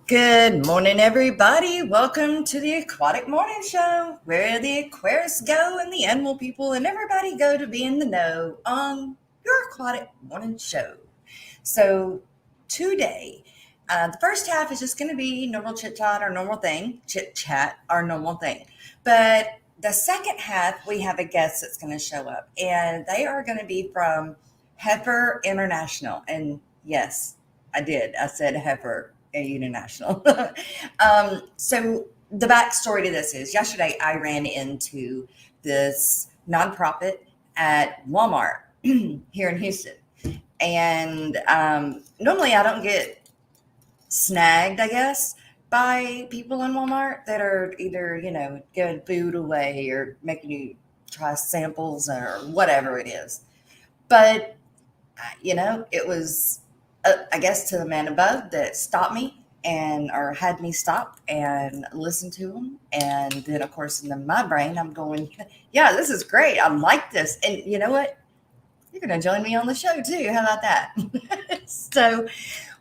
Good morning, everybody. Welcome to the Aquatic Morning Show, where the Aquarius go and the animal people and everybody go to be in the know on your Aquatic Morning Show. So today, the first half is just going to be normal chit-chat, our normal thing, But the second half, we have a guest that's going to show up, and they are going to be from Heifer International. And yes, I did. I said Heifer International. So the backstory to this is yesterday I ran into this nonprofit at Walmart here in Houston. And normally I don't get snagged, I guess, by people in Walmart that are either, giving food away or making you try samples or whatever it is. But, it was, I guess, to the man above that stopped me or had me stop and listen to him. And then, of course, in my brain, I'm going, yeah, this is great. I like this. And you know what? You're going to join me on the show, too. How about that? So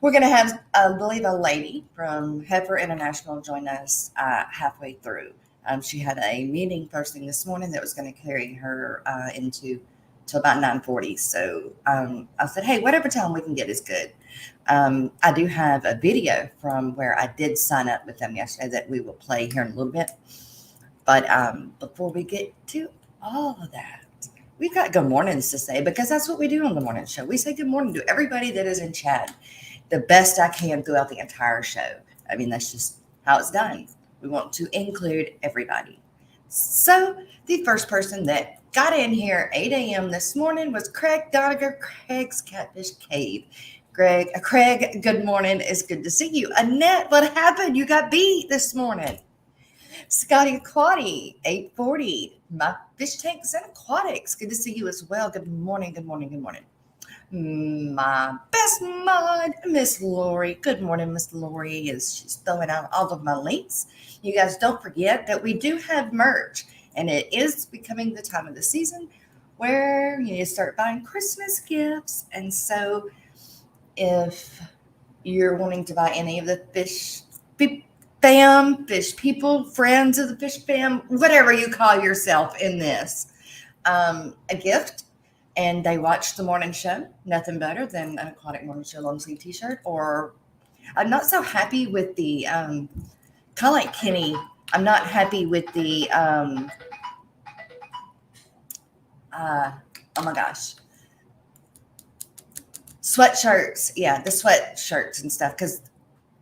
we're going to have, I believe, a lady from Heifer International join us halfway through. She had a meeting first thing this morning that was going to carry her till about 9:40. So I said, hey, whatever time we can get is good. I do have a video from where I did sign up with them yesterday that we will play here in a little bit. But before we get to all of that, we've got good mornings to say, because that's what we do on the morning show. We say good morning to everybody that is in chat the best I can throughout the entire show. I mean, that's just how it's done. We want to include everybody. So the first person that got in here 8 a.m. this morning was Craig Doniger, Craig's Catfish Cave. Craig, good morning. It's good to see you. Annette, what happened? You got beat this morning. Scotty Aquati, 840. My fish tanks and aquatics. Good to see you as well. Good morning, good morning, good morning. My best mod, Miss Lori. Good morning, Miss Lori. She's throwing out all of my links. You guys don't forget that we do have merch, and it is becoming the time of the season where you need to start buying Christmas gifts. And so if you're wanting to buy any of the fish fam, fish people, friends of the fish fam, whatever you call yourself in this, a gift, and they watch the morning show, nothing better than an Aquatic Morning Show long sleeve t-shirt. Or I'm not so happy with the, kind of like Kenny, I'm not happy with the, oh my gosh, sweatshirts. Yeah, the sweatshirts and stuff, because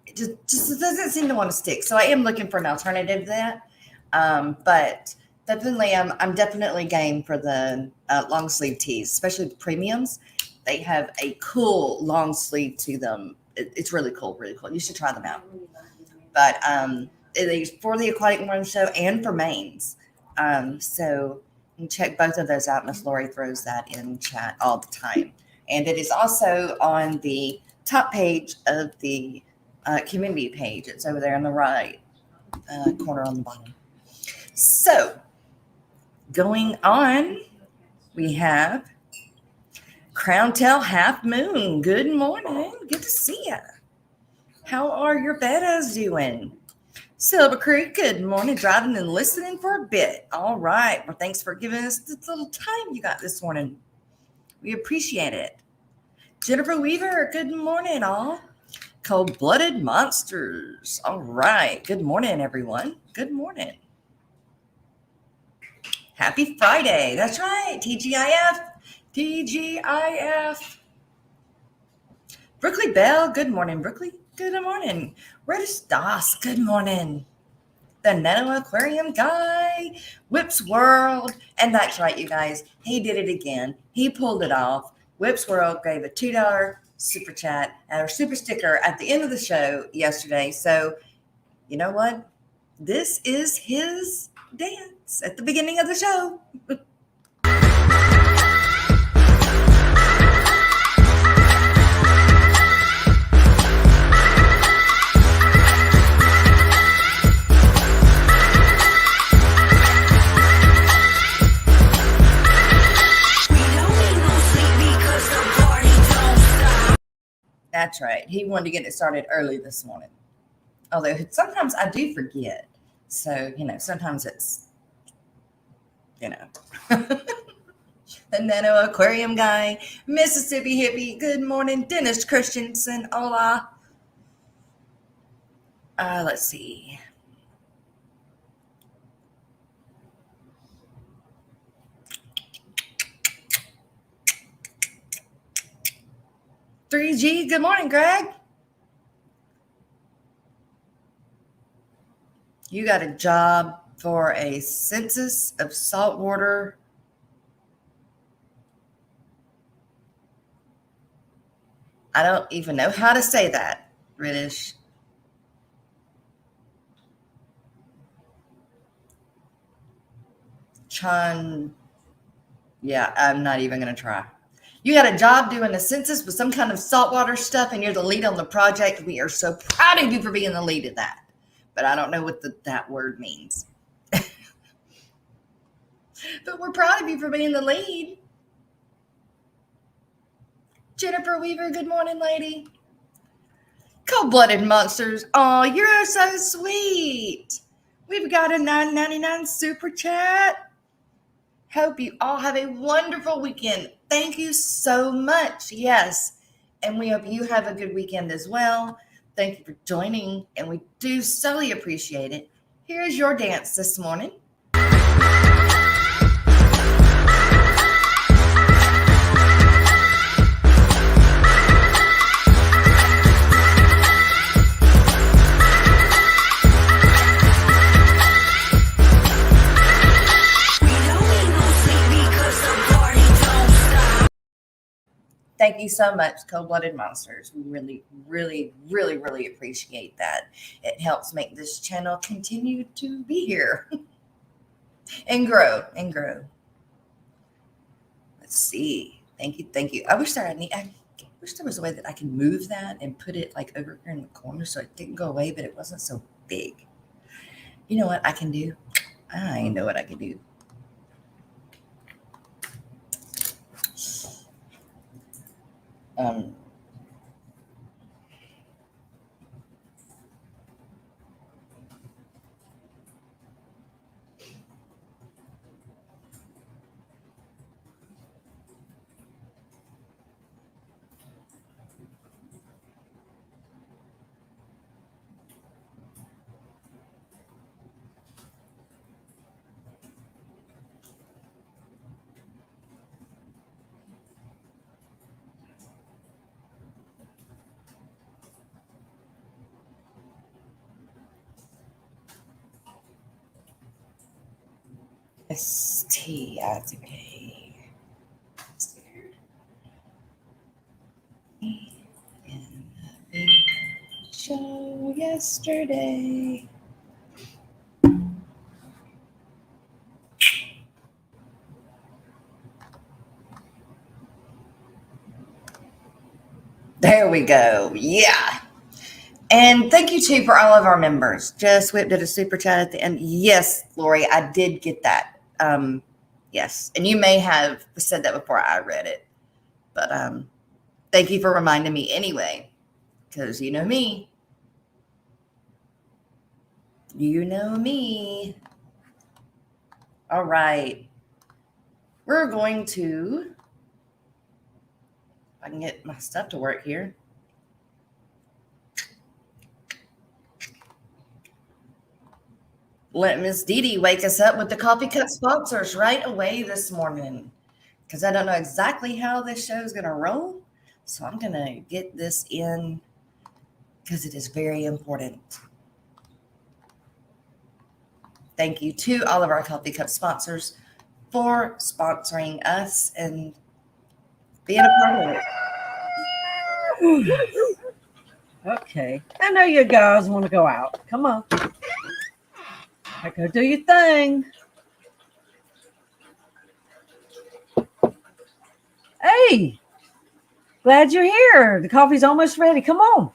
it just doesn't seem to want to stick. So I am looking for an alternative to that. But definitely, I'm definitely game for the long sleeve tees, especially the premiums. They have a cool long sleeve to them. It's really cool, really cool. You should try them out. But it is for the Aquatic Morning Show and for Maines. So you can check both of those out. Miss Lori throws that in chat all the time. And it is also on the top page of the community page. It's over there on the right corner on the bottom. So going on, we have Crown Tail Half Moon. Good morning. Good to see you. How are your bettas doing? Silver Creek, good morning. Driving and listening for a bit. All right. Well, thanks for giving us this little time you got this morning. We appreciate it. Jennifer Weaver, good morning, all. Cold-blooded monsters. All right. Good morning, everyone. Good morning. Happy Friday. That's right. TGIF. TGIF. Brooklyn Bell. Good morning, Brooklyn. Good morning. Reddish Doss. Good morning. The Nano Aquarium guy. Whips World. And that's right, you guys. He did it again. He pulled it off. Whips World gave a $2 super chat and our super sticker at the end of the show yesterday. So, you know what? This is his dance at the beginning of the show. That's right. He wanted to get it started early this morning. Although sometimes I do forget. So, sometimes it's, you know, the Nano Aquarium guy, Mississippi Hippie, good morning, Dennis Christensen, hola. Let's see. $3G, good morning, Greg. You got a job for a census of saltwater. I don't even know how to say that, British. Chan. Yeah, I'm not even going to try. You got a job doing a census with some kind of saltwater stuff, and you're the lead on the project. We are so proud of you for being the lead of that. But I don't know what that word means. But we're proud of you for being the lead. Jennifer Weaver, good morning, lady. Cold-blooded monsters. Oh, you're so sweet. We've got a $9.99 super chat. Hope you all have a wonderful weekend. Thank you so much. Yes. And we hope you have a good weekend as well. Thank you for joining, and we do solely appreciate it. Here is your dance this morning. Thank you so much, Cold-Blooded Monsters. We really, really, really, really appreciate that. It helps make this channel continue to be here and grow and grow. Let's see. Thank you. Thank you. I wish there was a way that I could move that and put it like over here in the corner so it didn't go away, but it wasn't so big. You know what I can do? I know what I can do. STIK. In the big show yesterday. There we go. Yeah. And thank you too for all of our members. Just Whip did a super chat at the end. Yes, Lori, I did get that. Yes. And you may have said that before I read it. But thank you for reminding me anyway. Because you know me. You know me. All right. We're going to, if I can get my stuff to work here. Let Miss Dee Dee wake us up with the coffee cup sponsors right away this morning. Because I don't know exactly how this show is going to roll. So I'm going to get this in because it is very important. Thank you to all of our coffee cup sponsors for sponsoring us and being a part of it. Okay. I know you guys want to go out. Come on. Go do your thing. Hey, glad you're here. The coffee's almost ready. Come on.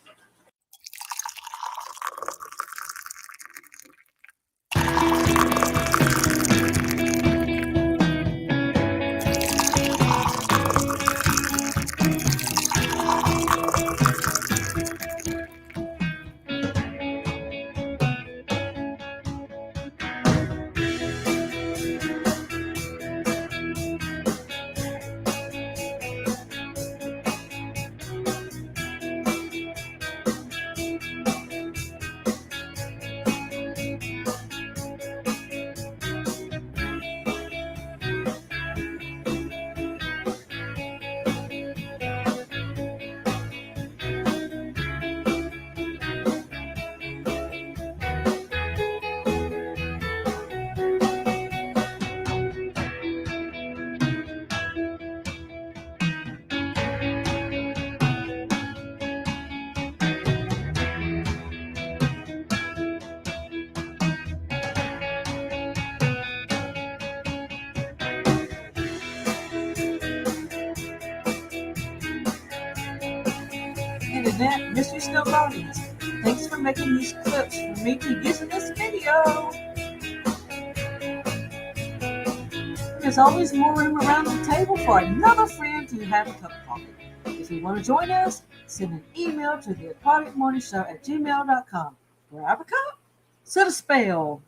marketing event, Mystery Snow Ponies. Thanks for making these clips for me to use in this video. There's always more room around the table for another friend to have a cup of coffee. If you want to join us, send an email to the aquaticmorningshow@gmail.com. Grab a cup, set a spell.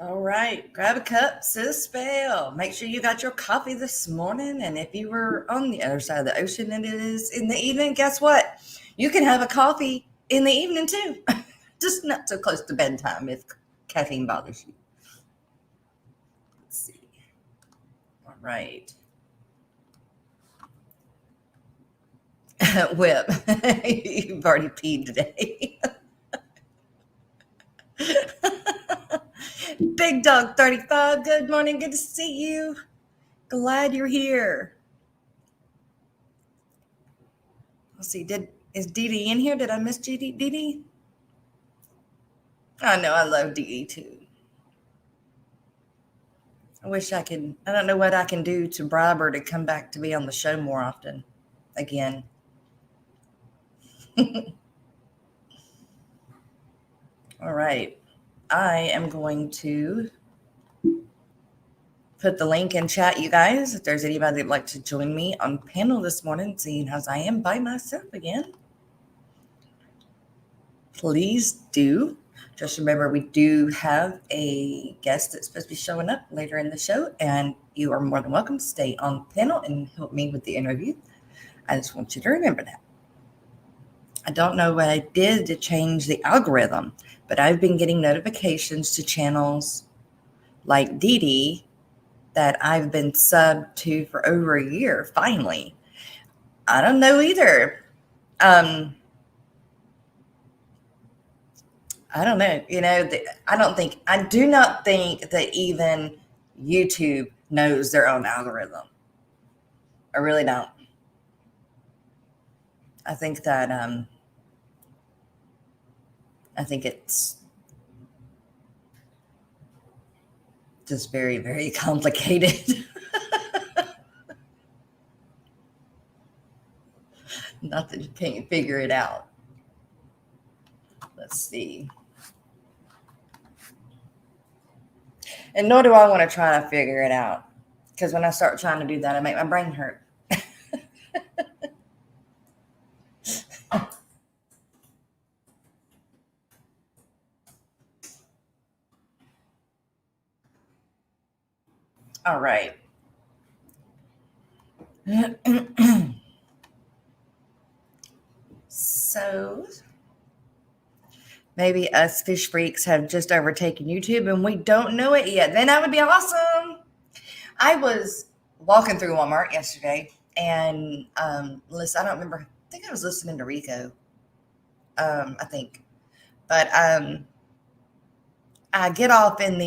All right, grab a cup, sit a spell. Make sure you got your coffee this morning. And if you were on the other side of the ocean and it is in the evening, guess what? You can have a coffee in the evening too. Just not so close to bedtime if caffeine bothers you. Let's see. All right. Whip, you've already peed today. Big Dog 35, good morning, good to see you. Glad you're here. Let's see, is Dee Dee in here? Did I miss Dee Dee? I know, I love Dee Dee too. I don't know what I can do to bribe her to come back to be on the show more often again. All right. I am going to put the link in chat, you guys, if there's anybody that'd like to join me on panel this morning, seeing as I am by myself again. Please do. Just remember, we do have a guest that's supposed to be showing up later in the show, and you are more than welcome to stay on panel and help me with the interview. I just want you to remember that. I don't know what I did to change the algorithm, but I've been getting notifications to channels like Dee Dee that I've been subbed to for over a year, finally. I don't know either. I don't know. I do not think that even YouTube knows their own algorithm. I really don't. I think that I think it's just very, very complicated. Not that you can't figure it out. Let's see. And nor do I want to try to figure it out, because when I start trying to do that, I make my brain hurt. All right. So maybe us fish freaks have just overtaken YouTube and we don't know it yet. Then that would be awesome. I was walking through Walmart yesterday and listen, I don't remember. I think I was listening to Rico. I think. But I get off in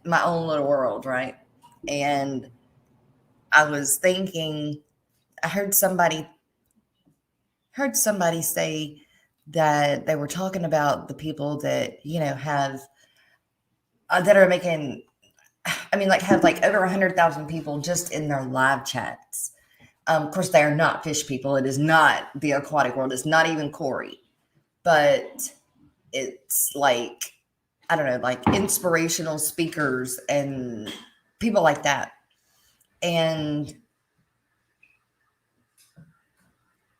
my own little world, right? And I was thinking, I heard somebody say that they were talking about the people that, have, that are making, have like over 100,000 people just in their live chats. Of course, they are not fish people. It is not the aquatic world. It's not even Corey, but it's like, I don't know, like inspirational speakers and people like that. And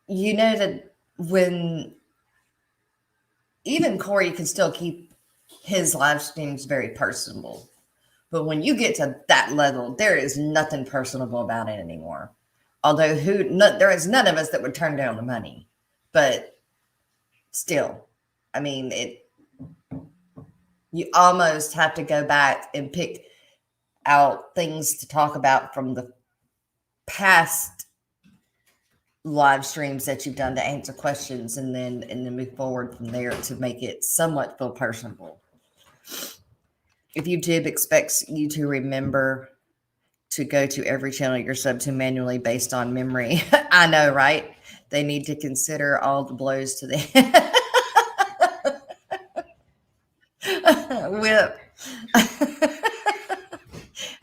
you know that when even Corey can still keep his live streams very personable, but when you get to that level, there is nothing personable about it anymore. Although there is none of us that would turn down the money, but still, you almost have to go back and pick out things to talk about from the past live streams that you've done to answer questions and then move forward from there to make it somewhat feel personable. If YouTube expects you to remember to go to every channel you're subbed to manually based on memory, I know, right? They need to consider all the blows to the whip.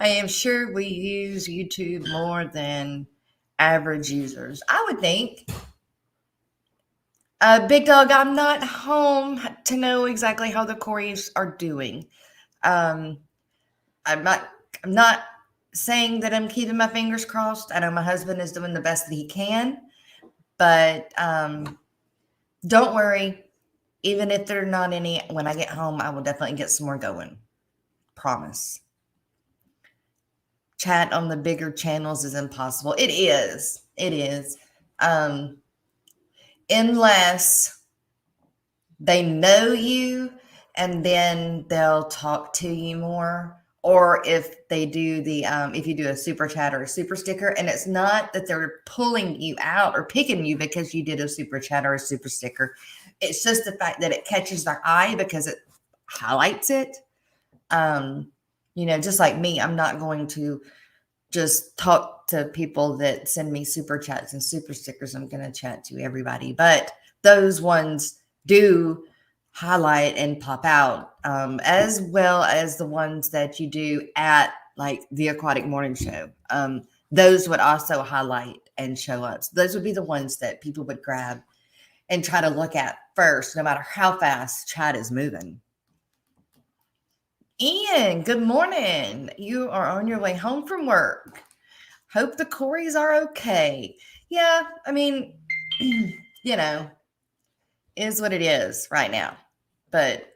I am sure we use YouTube more than average users. I would think. Big Dog, I'm not home to know exactly how the Corys are doing. Um, I'm not saying that I'm keeping my fingers crossed. I know my husband is doing the best that he can, but don't worry. Even if there are not any, when I get home, I will definitely get some more going. Promise. Chat on the bigger channels is impossible. It is. It is. Unless they know you and then they'll talk to you more. Or if they do if you do a super chat or a super sticker, and it's not that they're pulling you out or picking you because you did a super chat or a super sticker. It's just the fact that it catches their eye because it highlights it. Just like me, I'm not going to just talk to people that send me super chats and super stickers. I'm going to chat to everybody, but those ones do highlight and pop out, as well as the ones that you do at like the Aquatic Morning Show. Those would also highlight and show up. So those would be the ones that people would grab and try to look at first, no matter how fast chat is moving. Ian, good morning. You are on your way home from work. Hope the Corys are okay. Yeah, I mean, is what it is right now. But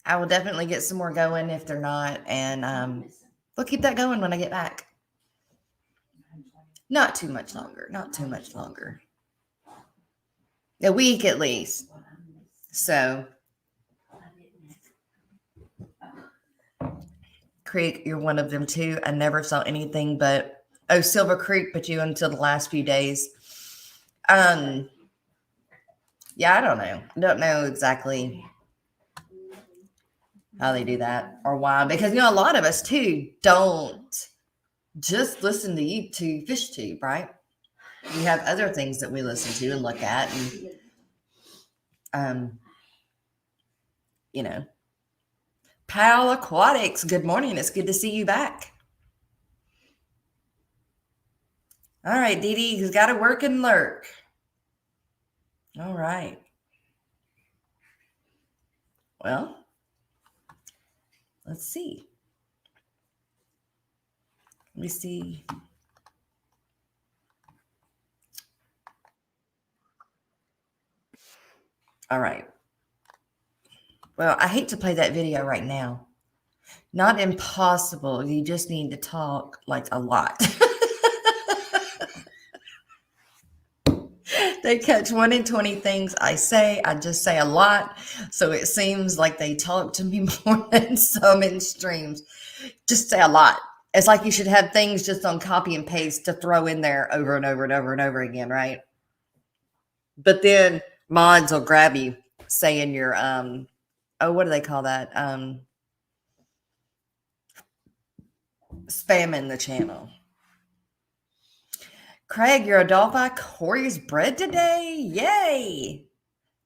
I will definitely get some more going if they're not. And we'll keep that going when I get back. Not too much longer. Not too much longer. A week at least. So, Creek, you're one of them too. I never saw anything but Silver Creek, but you until the last few days. Yeah, I don't know. I don't know exactly how they do that or why, because a lot of us too don't just listen to YouTube, FishTube, right? We have other things that we listen to and look at, and Pal Aquatics, good morning. It's good to see you back. All right, Dee Dee, who's got to work and lurk. All right. Well, let's see. Let me see. All right. Well, I hate to play that video right now. Not impossible. You just need to talk like a lot. They catch 1 in 20 things I say. I just say a lot. So it seems like they talk to me more than some in streams. Just say a lot. It's like you should have things just on copy and paste to throw in there over and over and over and over again, right? But then mods will grab you saying your what do they call that? Spamming the channel. Craig, your Adolphi Corey's bread today. Yay!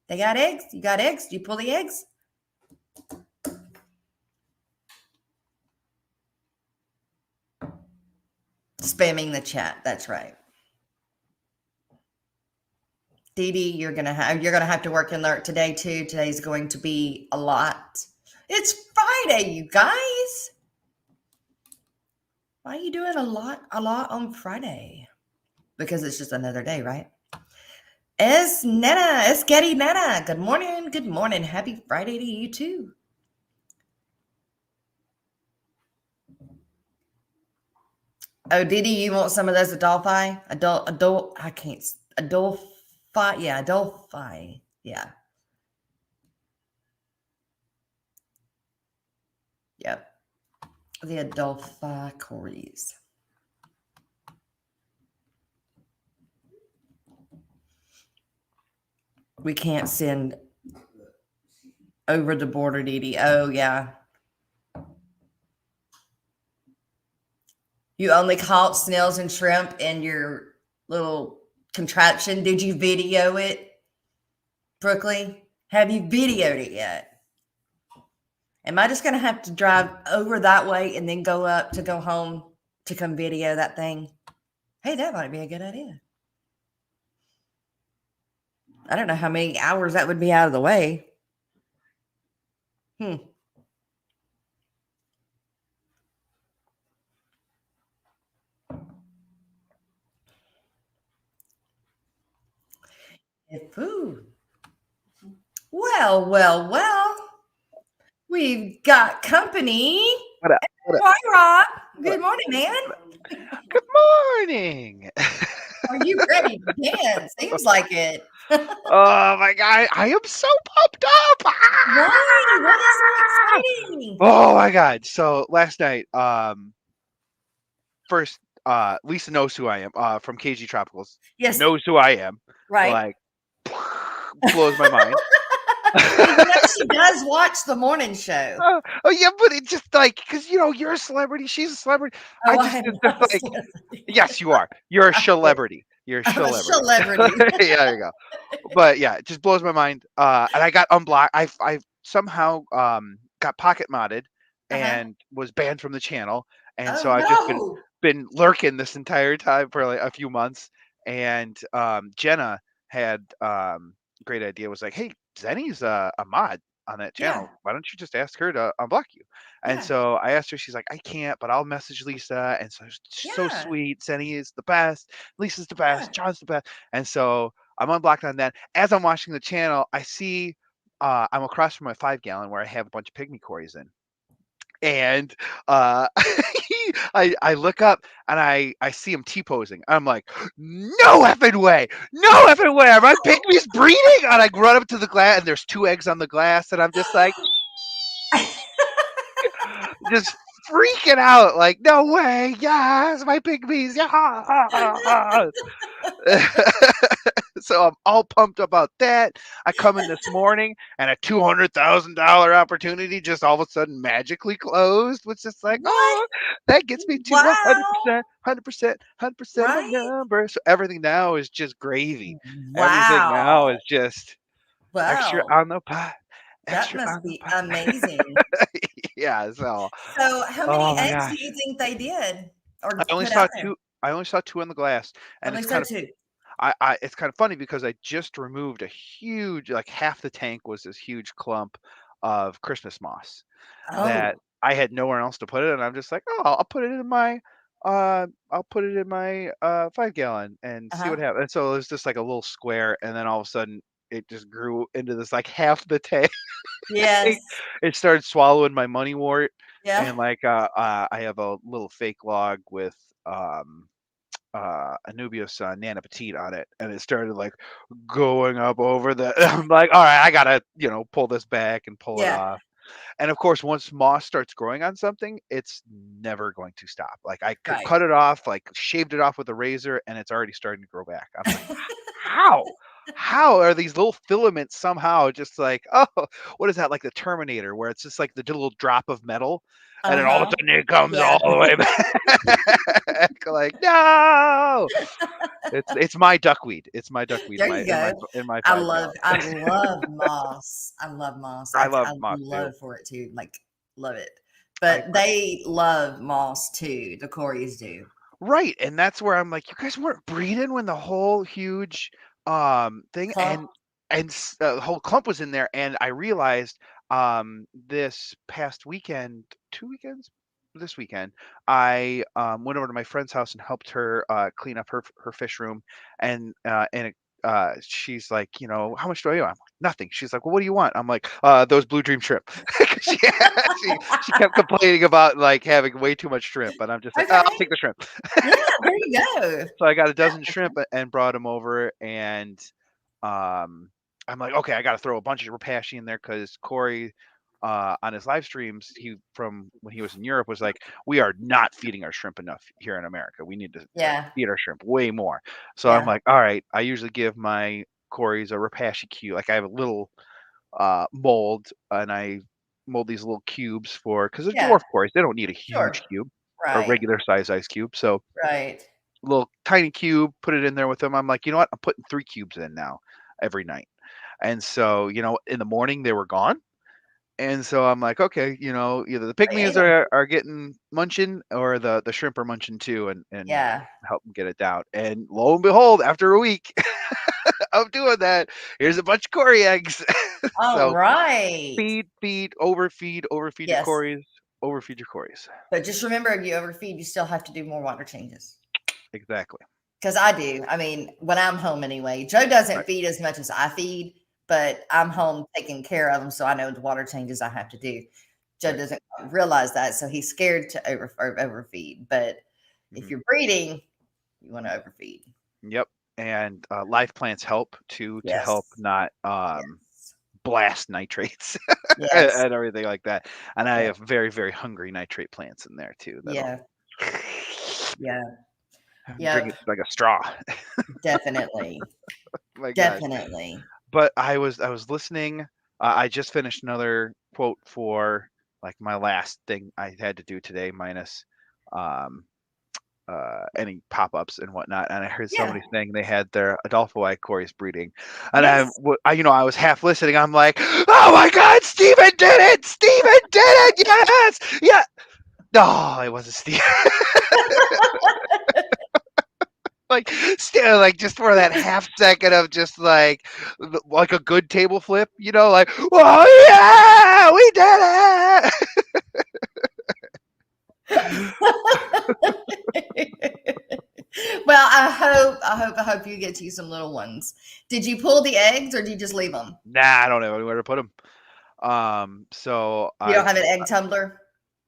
They got eggs. You got eggs? Do you pull the eggs? Spamming the chat. That's right. Dee Dee, you're gonna have to work and learn today too. Today's going to be a lot. It's Friday, you guys. Why are you doing a lot on Friday? Because it's just another day, right? Getty Nana. Good morning. Good morning. Happy Friday to you too. Oh, Didi, you want some of those Adolphi? I can't. Adolphi. Yeah, Adolphi. Yeah. Yep. The Adolphi Corys. We can't send over the border, Didi. Oh, yeah. You only caught snails and shrimp in your little contraption. Did you video it, Brooklyn? Have you videoed it yet? Am I just gonna have to drive over that way and then go up to go home to come video that thing? Hey, that might be a good idea. I don't know how many hours that would be out of the way. Hmm. Ooh. Well, well, well. We've got company. What up? What up? Hi, Rob. What Good up? morning, man. Good morning. Are you ready to dance? Seems like it. Oh my god, I am so pumped up. Why? What is so Ah! exciting? Oh my god. So last night, first Lisa knows who I am, from KG Tropicals. Yes, Knows who I am. right. Like blows my mind. And you know she does watch the morning show. Oh yeah, but it's just like because you're a celebrity, she's a celebrity. I Oh, I just am it's just not a like celebrity. yes, you are. You're a celebrity. You're a I'm a celebrity. celebrity. Yeah, there you go. But yeah, it just blows my mind. And I got unblocked. I somehow got pocket modded Uh-huh. and was banned from the channel, and so Oh I've just no. been lurking this entire time for like a few months. And Jenna had a great idea. Was like, hey, Zenny's a mod on that Yeah, channel. Why don't you just ask her to unblock you? And yeah, so I asked her. She's like, I can't, but I'll message Lisa. And so she's so yeah, sweet. Zenny is the best. Lisa's the yeah. best. John's the best. And so I'm unblocked on that. As I'm watching the channel, I see I'm across from my 5 gallon where I have a bunch of pygmy cories in. And I look up and I see him T posing. I'm like, no effing way, no effing way. Are my pygmies breeding? And I run up to the glass and there's 2 eggs on the glass, and I'm just like, just freaking out, like, no way, yes, my pygmies, yeah. So I'm all pumped about that. I come in this morning and a $200,000 opportunity just all of a sudden magically closed, which is like, What? oh, that gets me to Wow. 100%, 100%, 100% of my Right? number. So everything now is just gravy. Everything now Wow. is just extra Wow. on the pot, That extra must on the be pot. amazing. Yeah. So, So, how many oh my eggs do gosh, you think they did or I only put saw out there? two. I only saw two on the glass, and Only it's so kind of two. it's kind of funny because I just removed a huge, like half the tank was this huge clump of Christmas moss that Oh, I had nowhere else to put it, and I'm just like, oh, I'll put it in my 5 gallon and see uh-huh. what happens. And so it was just like a little square, and then all of a sudden it just grew into this like half the tank. Yes. It started swallowing my money wart, Yeah. and like I have a little fake log with Anubius Nana Petite on it, and it started like going up over the. I'm like, all right, I gotta pull this back and pull it Yeah. off. And of course, once moss starts growing on something, it's never going to stop. Like I could Right. cut it off, like shaved it off with a razor, and it's already starting to grow back. I'm like, how? How are these little filaments somehow just like, oh, what is that, like the Terminator, where it's just like the little drop of metal, and then all of a Uh-huh. sudden it comes Yeah. all the way back. Like, no, it's my duckweed. It's my duckweed There you go. in my I 5 love gallon. I love moss. I love moss. I I love moss too. love for it too. Like love it. I But they love moss too. The Corys do. Right, and that's where I'm like, you guys weren't breeding when the whole huge thing Clump. the whole clump was in there, and I realized this past weekend, 2 weekends, this weekend, I went over to my friend's house and helped her clean up her fish room, and she's like, how much do I owe? I'm like, nothing. She's like, well, what do you want? I'm like, those blue dream shrimp. 'Cause she kept complaining about like having way too much shrimp, and I'm just like, oh, Okay. I'll take the shrimp. Yeah, there you go. So I got a dozen shrimp and brought them over, and um, I'm like, okay, I got to throw a bunch of rapashi in there because Corey, on his live streams, he from when he was in Europe was like, we are not feeding our shrimp enough here in America. We need to like Yeah. feed our shrimp way more. So I'm Yeah. like, all right, I usually give my Corey's a rapashi cube. Like I have a little mold, and I mold these little cubes for because they're Yeah. dwarf Corys. They don't need a huge Sure. cube or Right. regular size ice cube. So Right. little tiny cube, put it in there with them. I'm like, you know what? I'm putting 3 cubes in now every night. And so, in the morning they were gone, And so I'm like, okay, either the They ate pygmies 'em. are getting munching, or the shrimp are munching too, and Yeah. help them get it down. And lo and behold, after a week of doing that, here's a bunch of Cory eggs. All So right. overfeed your Yes. Corys, overfeed your Corys. But just remember, if you overfeed, you still have to do more water changes. Exactly. Because I do. I mean, when I'm home anyway, Joe doesn't Right. feed as much as I feed, but I'm home taking care of him, so I know the water changes I have to do. Joe Right. doesn't realize that, so he's scared to overfeed. But if Mhm. you're breeding, you want to overfeed. Yep. And live plants help to help Yes. not Yes. blast nitrates Yes. and everything like that. And I Yeah. have very, very hungry nitrate plants in there too. That'll Yeah. Yeah. drink Yep. it like a straw. Definitely. My gosh. Definitely. But I was listening. I just finished another quote for like my last thing I had to do today, minus um, any pop-ups and whatnot. And I heard Yeah. somebody saying they had their Adolphoi Corys breeding, and Yes. I was half listening. I'm like, oh my God, Steven did it! Steven did it! Yes, yeah. No, it wasn't Steven. Like still, like just for that half second of just like a good table flip, like, oh yeah, we did it. Well, I hope you get you some little ones. Did you pull the eggs or did you just leave them? Nah, I don't know anywhere to put them. So You don't have an egg tumbler?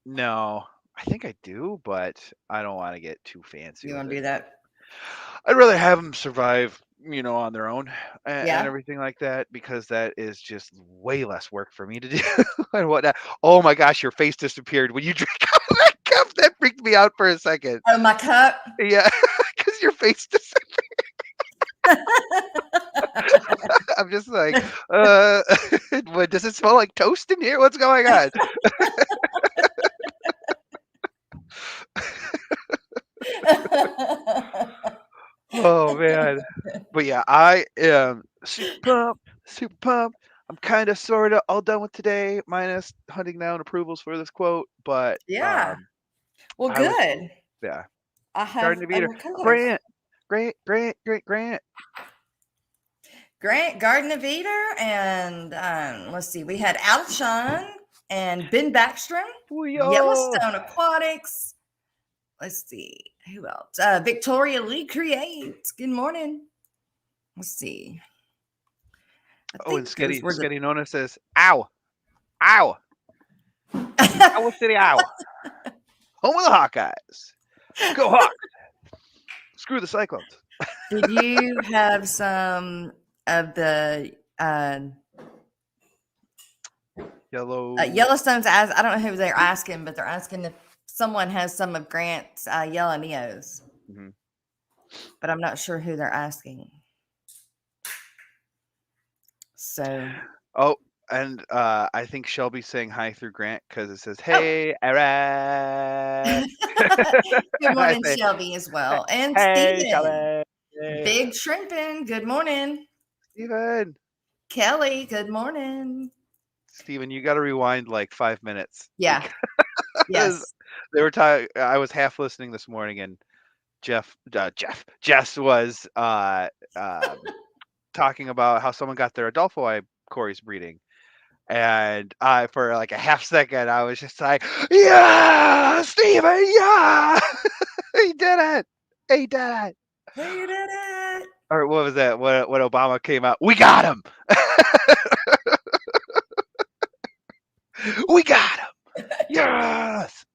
no, I think I do, but I don't want to get too fancy You with want to it. do that? I'd rather have them survive, on their own and Yeah. everything like that, because that is just way less work for me to do and whatnot. Oh my gosh, your face disappeared when you drank out of that cup. That freaked me out for a second. Oh, my cup. Yeah, because your face I'm just like, what, does it smell like toast in here? What's going on? Oh man. But yeah, I am super pumped, super pumped. I'm kind of sort of all done with today, minus hunting down approvals for this quote. But Yeah. Well, I was, good. yeah, I Garden have of a Eater, co-host. Grant, Grant. Grant Garden of Eater, and let's see, we had Alshon and Ben Backstrom, Yo. Yellowstone Aquatics. Let's see, who else? Victoria Lee Creates. Good morning. Let's see. I Oh, and think those were the. Sketty Nona says, ow, ow, Iowa City, Iowa, home of the Hawkeyes. Go Hawks. Screw the Cyclones. Did you have some of the Yellowstone's? I don't know who they're asking, but they're asking if someone has some of Grant's yellow neos. Mhm. But I'm not sure who they're asking. So, Oh, and I think Shelby's saying hi through Grant because it says, oh, "Hey, Eric." good I morning, say, Shelby, as well. And "Hey, Steven. Shelby." Hey, Big Shrimpin'. Good morning. Steven. Kelly, good morning. Steven, you got to rewind like 5 minutes Yeah. because Yes. they were talking. I was half listening this morning, and Jess was talking about how someone got their Adolphoi Corey's breeding. And for like a half second, I was just like, "Yeah, Steven, yeah, he did it, he did it." He did it. Or what was that? When Obama came out, we got him, we got him, yes.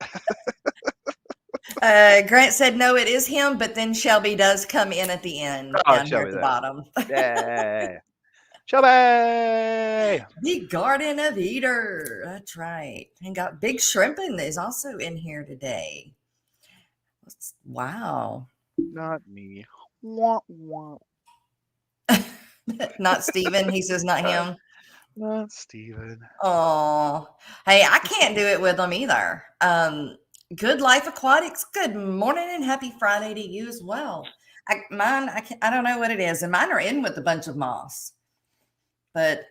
Grant said no, it is him, but then Shelby does come in at the end Oh, down here at Shelby the there, bottom. yeah, Shelby. The Garden of Eater. That's right. And got Big Shrimpin' is also in here today. Wow. Not me. Wah, wah. Not Steven. He says not him. Not Steven. Oh, hey, I can't do it with them either. Good Life Aquatics. Good morning and happy Friday to you as well. I don't know what it is, and mine are in with a bunch of moss, but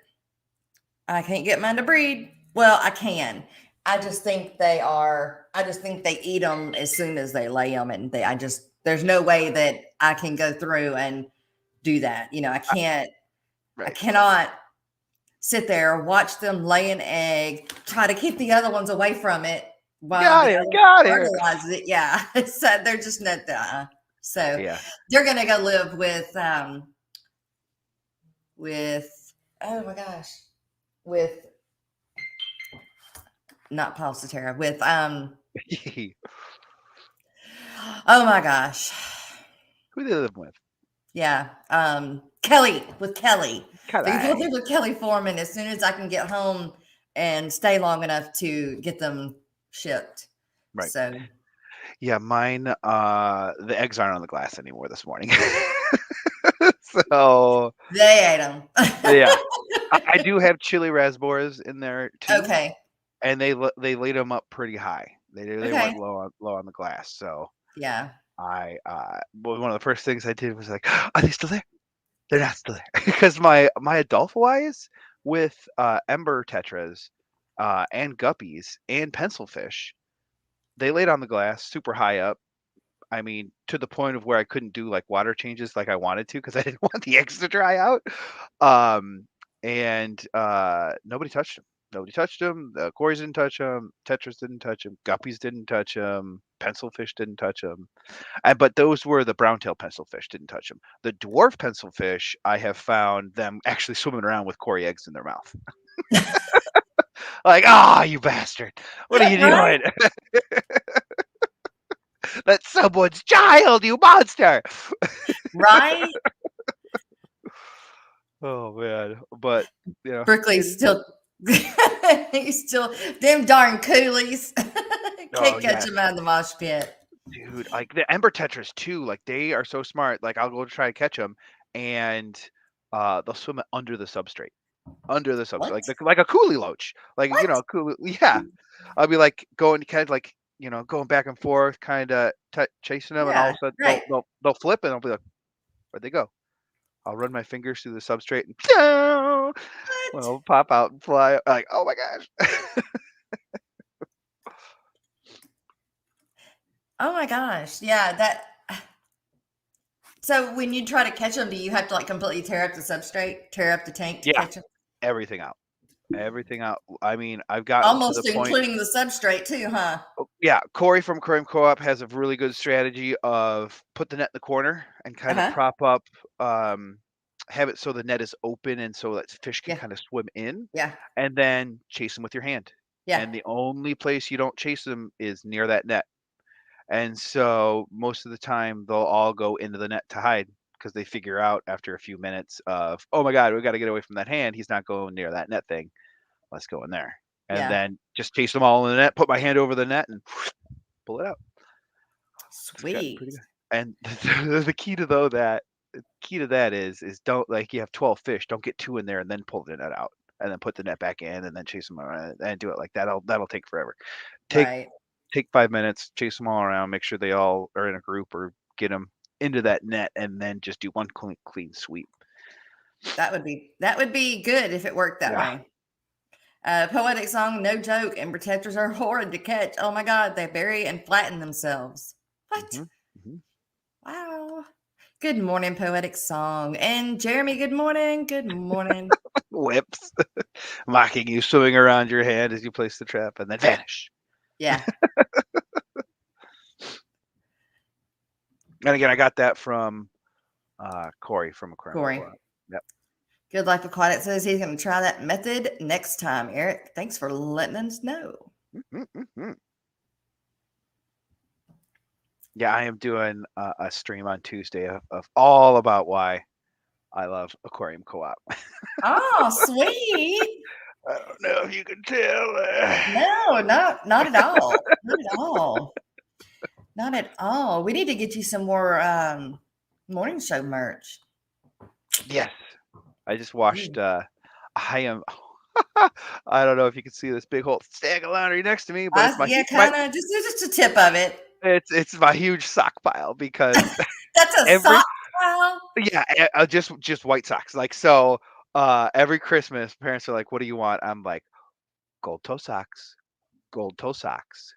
I can't get mine to breed. Well, I can. I just think they are. I just think they eat them as soon as they lay them, and they. I just there's no way that I can go through and do that. You know, I I- can't. I right. cannot sit there, watch them lay an egg, try to keep the other ones away from it while Got the here. other Got one here. fertilizes it. Yeah, so they're just not. So Yeah. they're gonna go live with oh my gosh, with not Pulsatera, with oh my gosh. Who they live with? Yeah. Kelly with Kelly. They're gonna Kelly. live with Kelly Foreman as soon as I can get home and stay long enough to get them shipped. Right. So Yeah, mine, the eggs aren't on the glass anymore this morning. So, they ate them. yeah. I do have chili raspberries in there too, Okay. and they laid them up pretty high. They weren't Okay. low on the glass. So Yeah. well, one of the first things I did was like, are they still there? They're not still there because my Adolphowise with ember tetras, and guppies and pencilfish, they laid on the glass super high up. I mean, to the point of where I couldn't do like water changes like I wanted to because I didn't want the eggs to dry out. Um, and nobody touched them. Nobody touched them. The Corys didn't touch them. Tetras didn't touch them. Guppies didn't touch them. Pencilfish didn't touch them. But those were the brown-tailed pencilfish didn't touch them. The dwarf pencilfish, I have found them actually swimming around with Cory eggs in their mouth. Like, ah, you bastard! What are you Right? doing? That's someone's child, you monster! Right? Oh man, but you know, Brickley's still he's still them darn coolies. oh Can't catch yes, him out of the mosh pit. dude. Like the Ember Tetras too. Like they are so smart. Like I'll go try to catch them, and they'll swim under the substrate, What? like a coolie loach. Like What? coolie. Yeah, I'll be like going to catch like going back and forth, kind of chasing them, and all Yeah, of a sudden right. they'll flip, and I'll be like, where'd they go? I'll run my fingers through the substrate, and What? well, pop out and fly. Like, oh my gosh. Oh my gosh. Yeah, that so when you try to catch them, do you have to like completely tear up the substrate, tear up the tank to Yeah, catch them? everything out. Everything out. I mean, I've gotten to the Almost point. including the substrate too, huh? Yeah, Corey from Aquarium Co-op has a really good strategy of put the net in the corner and kind of Uh-huh. prop up, have it so the net is open and so that fish can Yeah. kind of swim in, Yeah. and then chase them with your hand. Yeah. And the only place you don't chase them is near that net. And so most of the time they'll all go into the net to hide because they figure out after a few minutes of, oh my God, we got to get away from that hand. He's not going near that net thing. Let's go in there. And Yeah. then just chase them all in the net, put my hand over the net and pull it out. It's gotten pretty Sweet. good. And the key to that is don't like you have 12 fish, don't get two in there and then pull the net out and then put the net back in and then chase them around and do it like that. That'll take forever. Take Right. take 5 minutes, chase them all around, make sure they all are in a group or get them into that net, and then just do one clean sweep. That would be good if it worked that Yeah. way. Poetic song, no joke, and protectors are horrid to catch. Oh my God, they bury and flatten themselves. What? hmm hmm Wow. Good morning, poetic song. And Jeremy, good morning. Good morning. Whips, mocking you, swimming around your hand as you place the trap, and then vanish. Yeah. And again, I got that from Corey from Aquarium Corey. Co-op. Yep. Good Life Aquatic says he's going to try that method next time. Eric, thanks for letting us know. Mm-hmm. Yeah, I am doing a stream on Tuesday of all about why I love Aquarium Co-op. Oh, sweet. I don't know if you can tell. No, not at all. Not at all. Not at all. We need to get you some more morning show merch. Yes, I just washed. I am. I don't know if you can see this big whole stack of laundry next to me, but it's Yeah, my kind of just a tip of it. it's my huge sock pile because That's a every sock pile. yeah, just white socks. Like so, every Christmas, parents are like, "What do you want?" I'm like, gold toe socks, gold toe socks,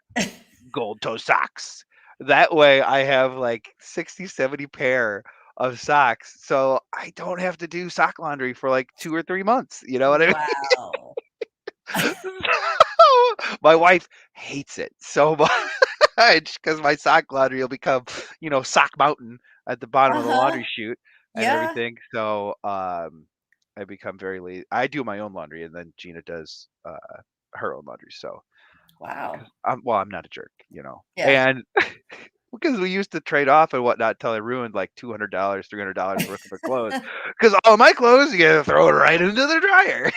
gold toe socks. That way I have like 60, 70 pair of socks. So I don't have to do sock laundry for like 2 or 3 months. You know what I mean? Wow. My wife hates it so much because my sock laundry will become, sock mountain at the bottom of the Uh-huh. laundry chute and Yeah. everything. So I become very lazy. I do my own laundry, and then Gina does her own laundry. So Wow. because I'm not a jerk, Yeah. and because we used to trade off and whatnot till I ruined like $200, $300 worth of her clothes. Because all my clothes, you gotta throw it right into the dryer.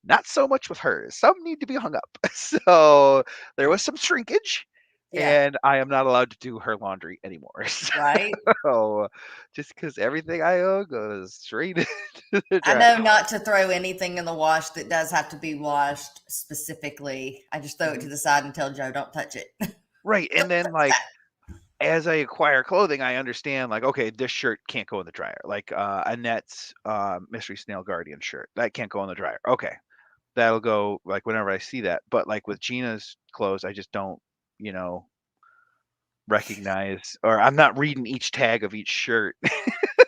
Not so much with hers. Some need to be hung up. So there was some shrinkage, Yeah. and I am not allowed to do her laundry anymore. Right. So just because everything I own goes straight into the I dryer. know not to throw anything in the wash that does have to be washed specifically. I just throw it to Mhm. the side and tell Joe, don't touch it. Right. And Don't then touch like that. as I acquire clothing, I understand like, okay, this shirt can't go in the dryer. Like Annette's Mystery Snail Guardian shirt. That can't go in the dryer. Okay. That'll go like whenever I see that. But like with Gina's clothes, I just don't, you know, recognize, or I'm not reading each tag of each shirt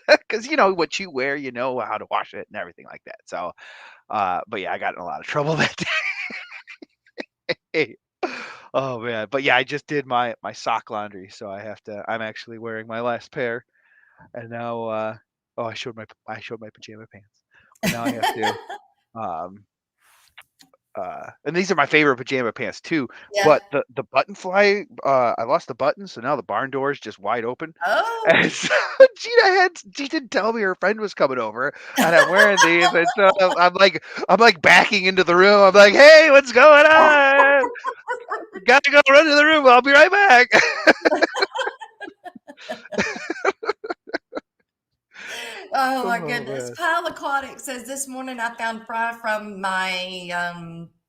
because what you wear, how to wash it and everything like that. So, but yeah, I got in a lot of trouble that day. Oh man, but yeah, I just did my sock laundry, so I'm actually wearing my last pair, and now, oh, I showed my pajama pants, but now I have to, um, and these are my favorite pajama pants too. Yeah. But the button fly, I lost the button, so now the barn door is just wide open. Oh. And so she didn't tell me her friend was coming over, and I'm wearing these, and so I'm like backing into the room. I'm like, hey, what's going on? Got to go run to the room. I'll be right back. Oh my Oh goodness. man. Pile Aquatic says this morning I found fry from my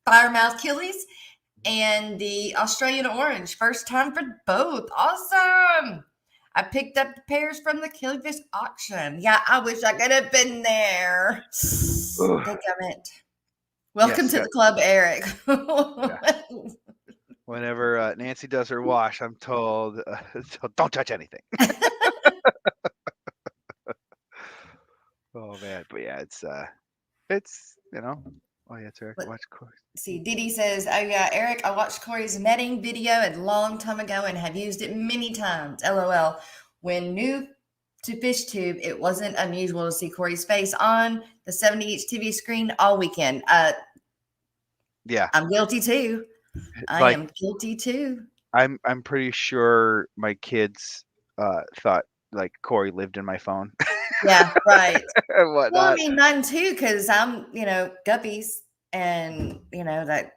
firemouth killies and the Australian orange. First time for both. Awesome. I picked up the pairs from the killifish auction. Yeah, I wish I could have been there. Ugh. Dadgummit. Welcome Yes, to yeah, the club, Eric. yeah. Whenever Nancy does her wash, I'm told, so don't touch anything. Oh man, but yeah, it's Oh yeah, it's Eric. Let- Watch course. See, Didi says, "Oh yeah, Eric, I watched Corey's netting video a long time ago and have used it many times. LOL. When new to FishTube, it wasn't unusual to see Corey's face on the 70-inch TV screen all weekend. Yeah, I'm guilty too. I like am guilty too. I'm pretty sure my kids thought like Corey lived in my phone Yeah, right. and Well, I whatnot. mean, mine too, because I'm, guppies, and that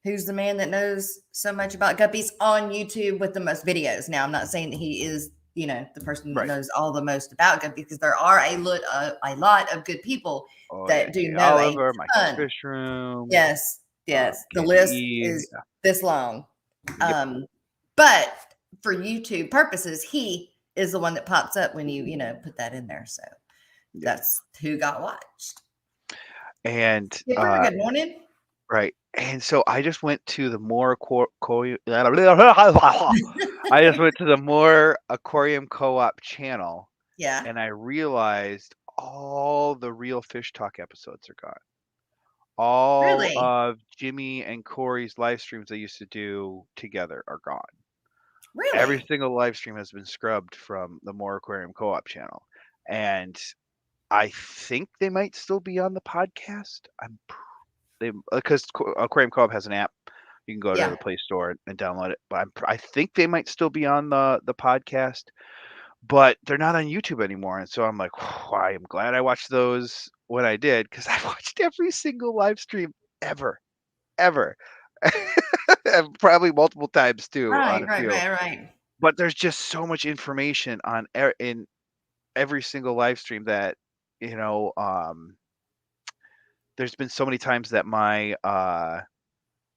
who's the man that knows so much about guppies on YouTube with the most videos. Now, I'm not saying that he is, the person that Right. knows all the most about guppies, because there are a lot of good people Oh yeah, that do Jay know a Oliver, Michael's ton. Fish Room, Yes, yes. The Candy list E. is this long. Yep. But for YouTube purposes, he is the one that pops up when you, put that in there. So Yep. that's who got watched. And Skipper, good morning. right. And so I just went to the more I just went to the more Aquarium Co-op channel, Yeah. and I realized all the Real Fish Talk episodes are gone. All Really? of Jimmy and Corey's live streams they used to do together are gone. Every Really? single live stream has been scrubbed from the More Aquarium Co-op channel. And I think they might still be on the podcast. Because Aquarium Co-op has an app. You can go to Yeah. the Play Store and download it. But I think they might still be on the podcast, but they're not on YouTube anymore. And so I'm like, I am glad I watched those when I did, because I watched every single live stream ever, and probably multiple times too on Right, a right, few. right, right. But there's just so much information in every single live stream that you know. There's been so many times that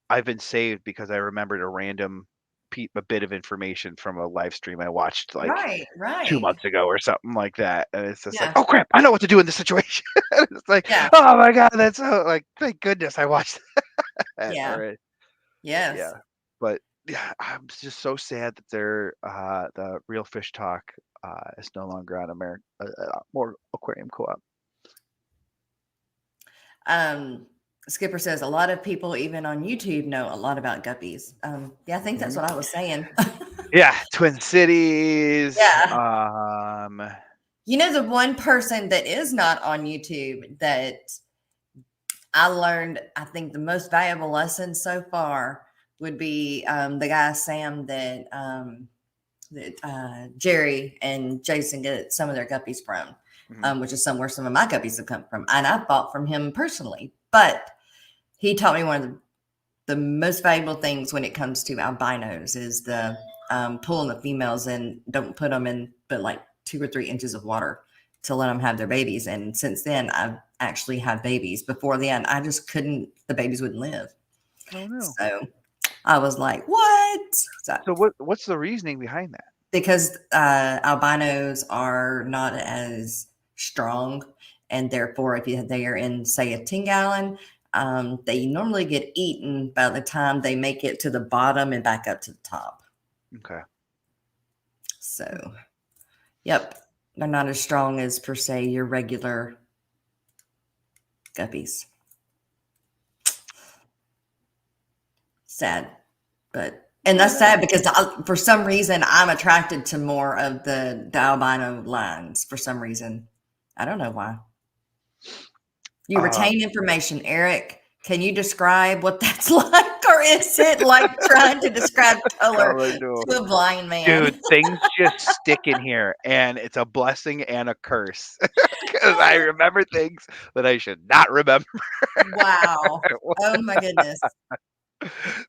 I've been saved because I remembered a random a bit of information from a live stream I watched like Right, 2 right. months ago or something like that, and it's just like, Yeah, oh crap, I know what to do in this situation. It's like, yeah, oh my god, that's so like, thank goodness I watched that yeah. already. Yeah, Yes. but yeah, I'm just so sad that the Real Fish Talk is no longer on America more Aquarium Co-op. Skipper says a lot of people, even on YouTube, know a lot about guppies. Yeah, I think that's Mhm. what I was saying. Yeah, Twin Cities. Yeah. You know, the one person that is not on YouTube that I learned, I think the most valuable lesson so far would be the guy Sam that Jerry and Jason get some of their guppies from, Mhm. which is somewhere some of my guppies have come from, and I bought from him personally. But he taught me one of the most valuable things when it comes to albinos is the pulling the females and don't put them in but like 2 or 3 inches of water to let them have their babies. And since then, I've actually had babies. Before then, I just couldn't. The babies wouldn't live. Oh no. So I was like, "What?" So So what's the reasoning behind that? because albinos are not as strong, and therefore, if they are in, say, a 10-gallon, they normally get eaten by the time they make it to the bottom and back up to the top. Okay. So, yep, they're not as strong as, per se, your regular guppies. Sad, and that's sad because for some reason I'm attracted to more of the albino lines. For some reason, I don't know why. You retain information, Eric. Can you describe what that's like, or is it like trying to describe color Color to to a blind man? Dude, things just stick in here, and it's a blessing and a curse because I remember things that I should not remember Wow! Oh my goodness!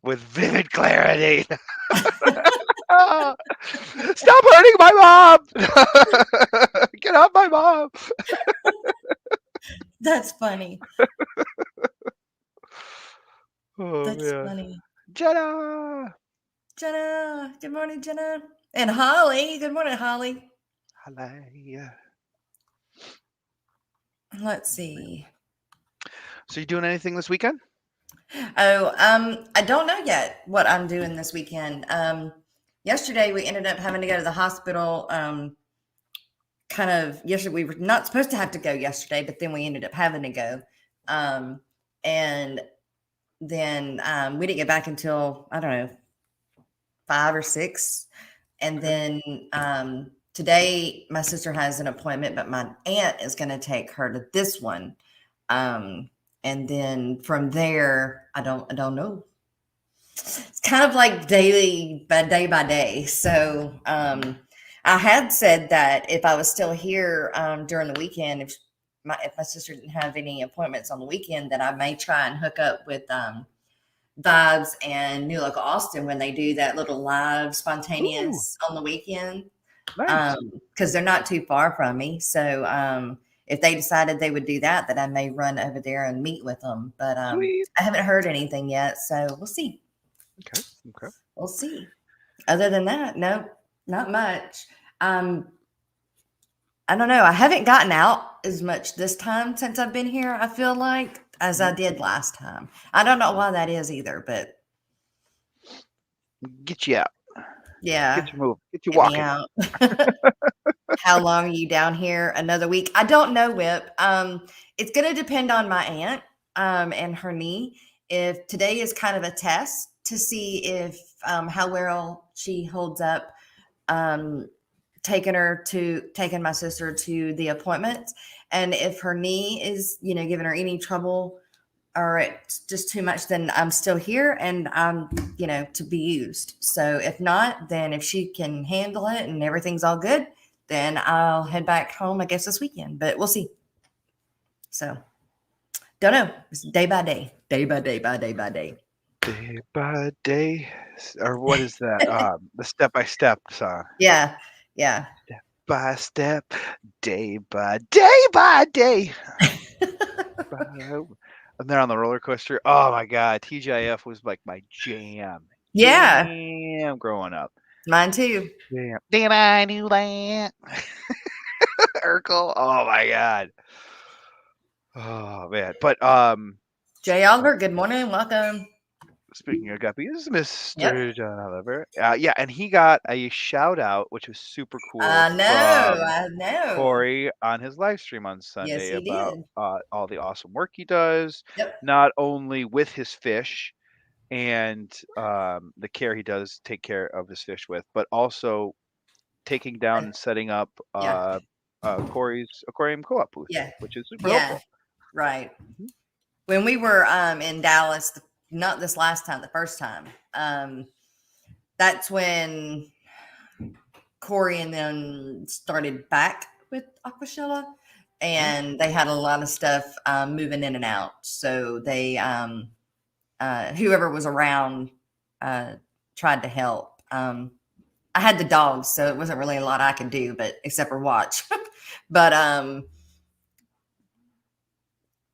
with vivid clarity. Stop hurting my mom! Get off my mom! That's funny. Oh That's man, funny. Jenna! Jenna, good morning, Jenna, and Holly. Good morning, Holly. Hello. Let's see. So you doing anything this weekend? Oh, I don't know yet what I'm doing this weekend. Yesterday we ended up having to go to the hospital. Kind of yesterday, we were not supposed to have to go yesterday, but then we ended up having to go. And then we didn't get back until, I don't know, 5 or 6. And then today my sister has an appointment, but my aunt is going to take her to this one. And then from there, I don't know. It's kind of like daily, day by day. So I had said that if I was still here during the weekend, if my sister didn't have any appointments on the weekend, that I may try and hook up with Vibes and New Local Austin when they do that little live spontaneous on the weekend. Nice. Because they're not too far from me. So if they decided they would do that, that I may run over there and meet with them. But Sweet. I haven't heard anything yet, so we'll see. Okay. We'll see. Other than that, no, not much. I don't know. I haven't gotten out as much this time since I've been here, I feel like, as I did last time. I don't know why that is either, but Get you out. yeah. Get you moving. Get you Get me walking. out. How long are you down here? Another week? I don't know, Whip. It's going to depend on my aunt and her knee. If today is kind of a test to see if how well she holds up, taking my sister to the appointments, and if her knee is giving her any trouble or it's just too much, then I'm still here and I'm to be used. So if not, then if she can handle it and everything's all good, then I'll head back home, I guess, this weekend, but we'll see. So don't know. It's day by day, day by day, by day by day. Day by day, or what is that? The Step by Step song. Yeah. Step by step, day by day by day. And they're on the roller coaster. Oh my god, TGIF was like my jam. Yeah, Damn, growing up. mine too. Damn. Did I do that? Urkel. Oh my god. Oh man. But Jay Oliver, good morning. Welcome. speaking of guppies, Yep. Mr. John Oliver. Yeah, and he got a shout out, which was super cool I know. from I know. Corey on his live stream on Yes, Sunday he about did. all the awesome work he does, Yep. not only with his fish and the care he does take care of his fish with, but also taking down Uh, and setting up Yeah. Corey's aquarium co-op booth, Yeah. which is super Yeah. helpful. Right. Mhm. When we were in Dallas, not this last time, the first time, that's when Corey and them started back with Aquashella, Mhm. and they had a lot of stuff moving in and out. So they, whoever was around, tried to help. I had the dogs, so it wasn't really a lot I could do, but except for watch. But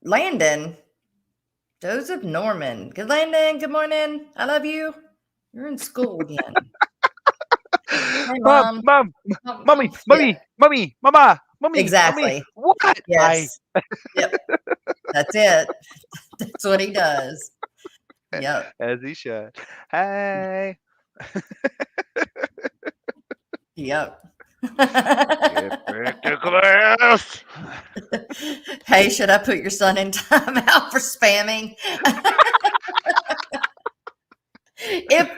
Landon, Joseph Norman, good Landon, good morning. I love you. You're in school again. Hey, Mom, mom. mom, mommy, Yeah, mommy, mommy, mama, mommy. exactly. What? Hi. Yes. Yep. That's it. That's what he does. Yep. As he should. Hi. Yep. Get back to class. Hey, should I put your son in timeout for spamming? If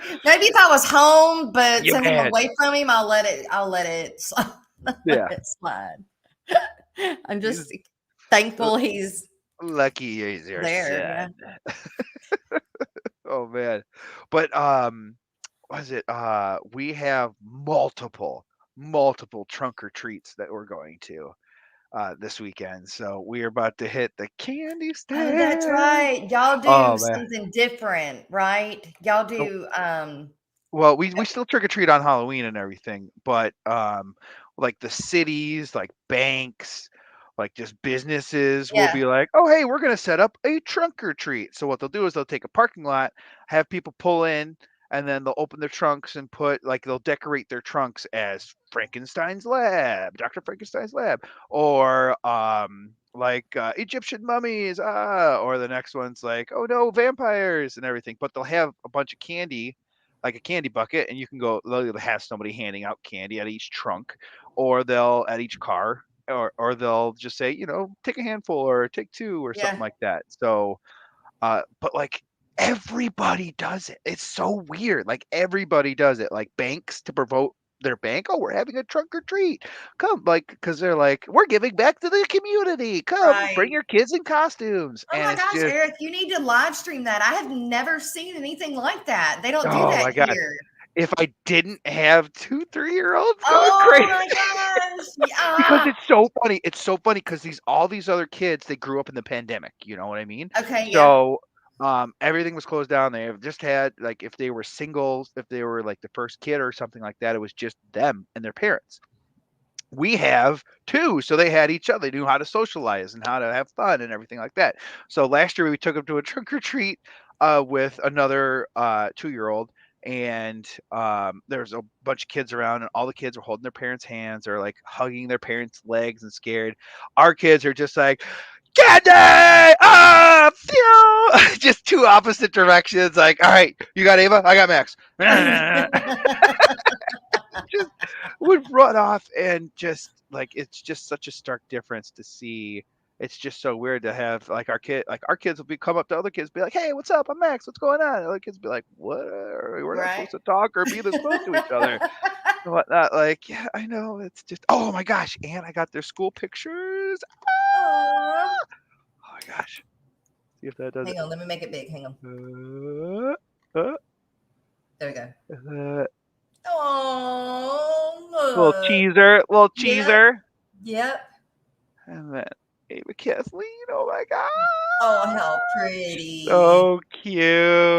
I was home but You since I'm bad. away from him, I'll let it Yeah. slide. I'm He's just thankful he's lucky he's your there. Yeah. son. Oh man. But was it we have multiple trunk or treats that we're going to this weekend. So we are about to hit the candy Oh, that's stand. right. Y'all do Oh man. something different, right? Y'all do Well, we still trick or treat on Halloween and everything, but like the cities, like banks, like just businesses will yeah, be like, "Oh, hey, we're gonna set up a trunk or treat." So what they'll do is they'll take a parking lot, have people pull in, and then they'll open their trunks and put like they'll decorate their trunks as Frankenstein's lab, Dr. Frankenstein's lab, or like Egyptian mummies, or the next one's like, "Oh no, vampires" and everything. But they'll have a bunch of candy like a candy bucket, and you can go. They'll have somebody handing out candy at each trunk, or they'll at each car, or they'll just say, take a handful or take two or something yeah, like that. So, but like everybody does it. It's so weird. Like everybody does it. Like banks to promote their bank. Oh, we're having a trunk or treat. Come, like, because they're like, we're giving back to the community. Come, bring right. your kids in costumes, Oh and my it's gosh, just, Eric, you need to live stream that. I have never seen anything like that. They don't do oh that my god. here. If I didn't have 2 3-year-olds going Oh crazy. my gosh. Because Yeah. it's so funny. It's so funny because all these other kids, they grew up in the pandemic. You know what I mean? Okay, yeah. So everything was closed down. They have just had like if they were singles, if they were like the first kid or something like that, it was just them and their parents. We have two, so they had each other. They knew how to socialize and how to have fun and everything like that. So last year we took them to a trunk or treat with another 2-year-old, and there's a bunch of kids around, and all the kids are holding their parents' hands or like hugging their parents' legs and scared. Our kids are just like, candy! Ah, phew! Just two opposite directions. Like, all right, you got Ava, I got Max. Just would run off and just like it's just such a stark difference to see. It's just so weird to have like our kids will be come up to other kids be like, hey, what's up, I'm Max, what's going on, and other kids be like, what, we're not Right. supposed to talk or be this close to each other and whatnot. Like, yeah, I know, it's just, oh my gosh, and I got their school pictures. Aw. Oh my gosh, see if that does it. Hang on, let me make it big. Hang on. uh, There we go. uh, little Oh, look. little Yep. cheeser. Yep. And then Ava Kathleen, oh my god. Oh, how pretty. So cute.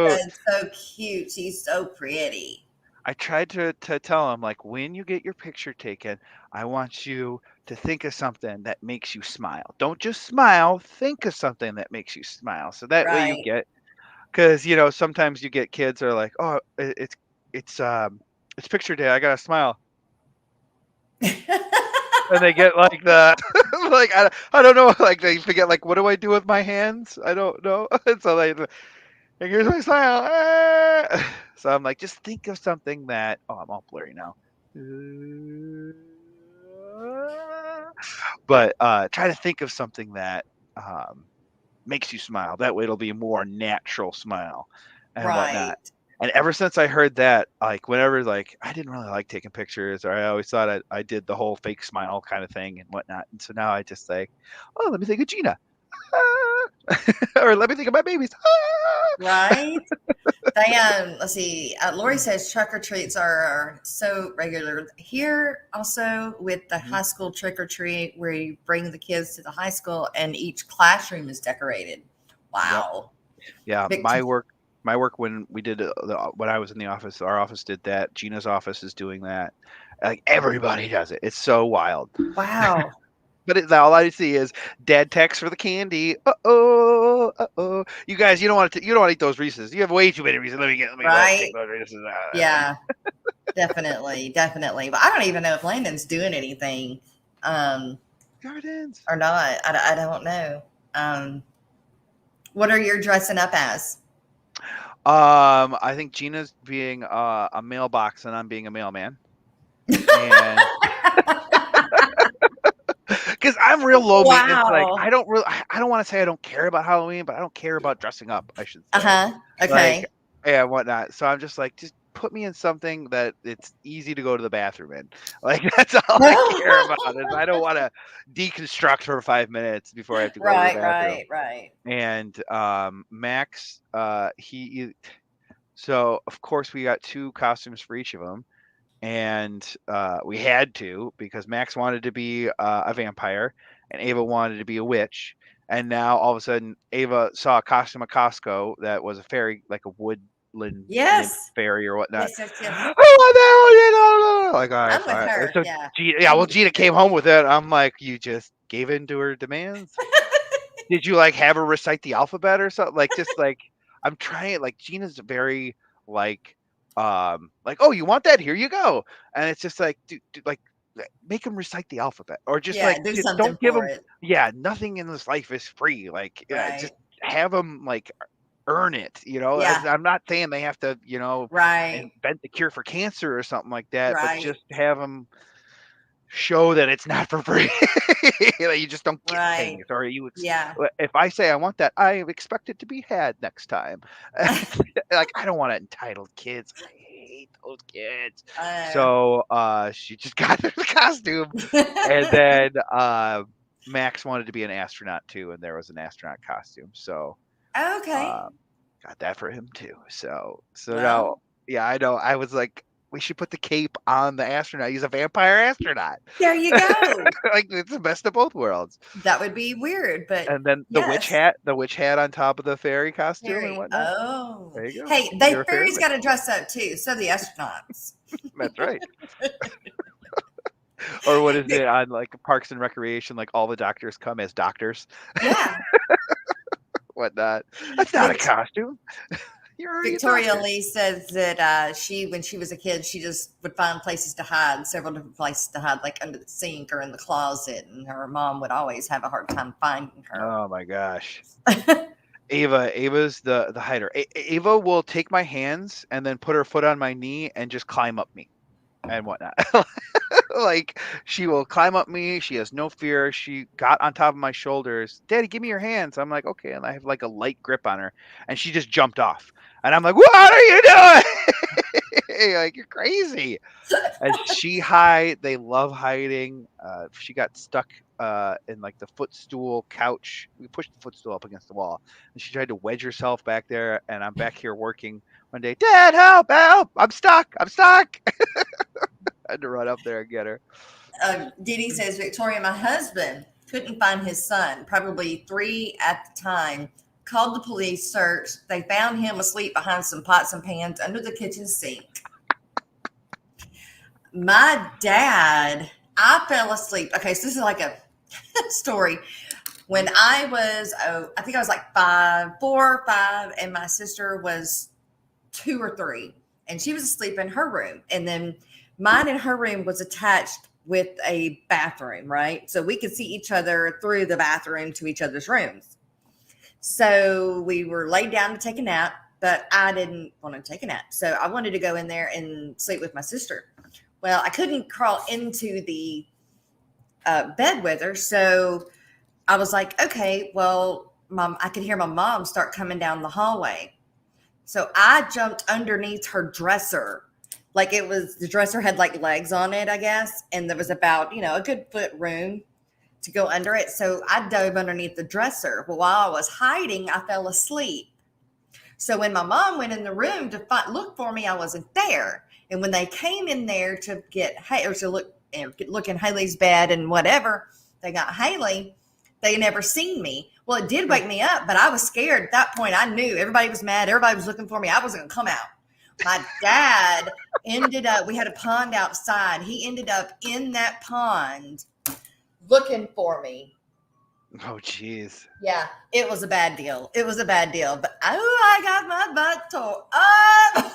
That's so cute. She's so pretty. I tried to tell him, like, when you get your picture taken, I want you to think of something that makes you smile. Don't just smile, think of something that makes you smile. So that way you Right. get Because sometimes you get kids that are like, oh, it's picture day. I gotta smile, and they get like the like I don't know, like they forget like what do I do with my hands? I don't know. And so here's my smile. Ah! So I'm like, just think of something that. Oh, I'm all blurry now. But try to think of something that makes you smile. That way it'll be a more natural smile and whatnot. Right. And ever since I heard that, like whenever like I didn't really like taking pictures, or I always thought I did the whole fake smile kind of thing and whatnot. And so now I just say, oh, let me think of Gina. Ah! Or let me think of my babies. Ah! Right. They let's see. Lori says trick or treats are so regular here. Also, with the high school trick or treat, where you bring the kids to the high school and each classroom is decorated. Yep. Wow. Yeah. Victor. My work when we did when I was in the office, our office did that. Gina's office is doing that. Like everybody does it. It's so wild. Wow. But all I see is dad text for the candy. Uh-oh. You guys, you don't want to eat those Reese's. You have way too many Reese's. Let me go take Right. those Reese's. Yeah. Definitely. Definitely. But I don't even know if Landon's doing anything Gardens. or not. I don't know. What are you dressing up as? I think Gina's being a mailbox and I'm being a mailman. And because I'm real low maintenance, like Wow. I don't want to say I don't care about Halloween, but I don't care about dressing up, I should Uh say. huh. Like, Okay. yeah, whatnot. So I'm just like, just put me in something that it's easy to go to the bathroom in. Like that's all I care about is I don't want to deconstruct for 5 minutes before I have to go to the Right. bathroom. Right. Right. And Max, so of course we got 2 costumes for each of them, and we had to because Max wanted to be a vampire and Ava wanted to be a witch. And now all of a sudden, Ava saw a costume at Costco that was a fairy, like a woodland nymph Yes. fairy or whatnot. Yes. Yes. Yes. I want that one, Like, all right, I'm with fine. And her. so, Yeah. Yeah, well, Gina came home with it. I'm like, you just gave in to her demands? Did you like have her recite the alphabet or something? Like, just like I'm trying. Like, Gina's very like, oh, you want that? Here you go. And it's just like, dude, like, make him recite the alphabet, or just Yeah. like, Do just something don't give for him. it. Yeah, nothing in this life is free. Like, Right. just have him like earn it. Yeah. I'm not saying they have to, Right. invent the cure for cancer or something like that, but Right. just have them show that it's not for free. That you just don't get Right. things, or Yeah. if I say I want that, I expect it to be had next time. Like I don't want entitled kids. I hate those kids. Uh, So she just got the costume, and then Max wanted to be an astronaut too, and there was an astronaut costume. So okay. uh, got that for him too. So now, Well, yeah, I know. I was like, we should put the cape on the astronaut. He's a vampire astronaut. there you go. Like it's the best of both worlds. That would be weird, but And then yes. the witch hat on top of the fairy costume and Fairy. whatnot. Oh. There you go. Hey, You're they a fairy fairies witch. got to dress up too. So the astronauts. That's right. Or what is it on like Parks and Recreation? Like all the doctors come as doctors, Yeah. whatnot. That's not a Vic- costume. You're already a Victoria doctor. Lee says that when she was a kid, she just would find places to hide, several different places to hide, like under the sink or in the closet, and her mom would always have a hard time finding her. Oh my gosh. Ava's the hider. Ava will take my hands and then put her foot on my knee and just climb up me and whatnot. Like she will climb up me. She has no fear. She got on top of my shoulders. Daddy, give me your hands. I'm like, okay. And I have like a light grip on her, and she just jumped off. And I'm like, what are you doing? Like you're crazy. And they love hiding. She got stuck in like the footstool couch. We pushed the footstool up against the wall, and she tried to wedge herself back there. And I'm back here working one day. Dad, help! I'm stuck! I had to run up there and get her. Dee Dee says, Victoria, my husband couldn't find his son, probably 3 at the time. Called the police, searched. They found him asleep behind some pots and pans under the kitchen sink. My dad, I fell asleep. Okay, so this is like a story. When I was, I think I was like 4 or 5, and my sister was 2 or 3, and she was asleep in her room. And then mine and her room was attached with a bathroom, right? So we could see each other through the bathroom to each other's rooms. So we were laid down to take a nap, but I didn't want to take a nap. So I wanted to go in there and sleep with my sister. Well, I couldn't crawl into the bed with her. So I was like, okay, well, Mom, I could hear my mom start coming down the hallway. So I jumped underneath her dresser. Like it was, the dresser had like legs on it, I guess. And there was about, a good foot room to go under it. So I dove underneath the dresser. Well, while I was hiding, I fell asleep. So when my mom went in the room to look for me, I wasn't there. And when they came in there to look in Haley's bed and whatever, they got Haley. They never seen me. Well, it did wake me up, but I was scared. At that point, I knew everybody was mad. Everybody was looking for me. I wasn't going to come out. My dad ended up, we had a pond outside. He ended up in that pond looking for me. Oh, jeez. Yeah, it was a bad deal. But I got my butt tore up.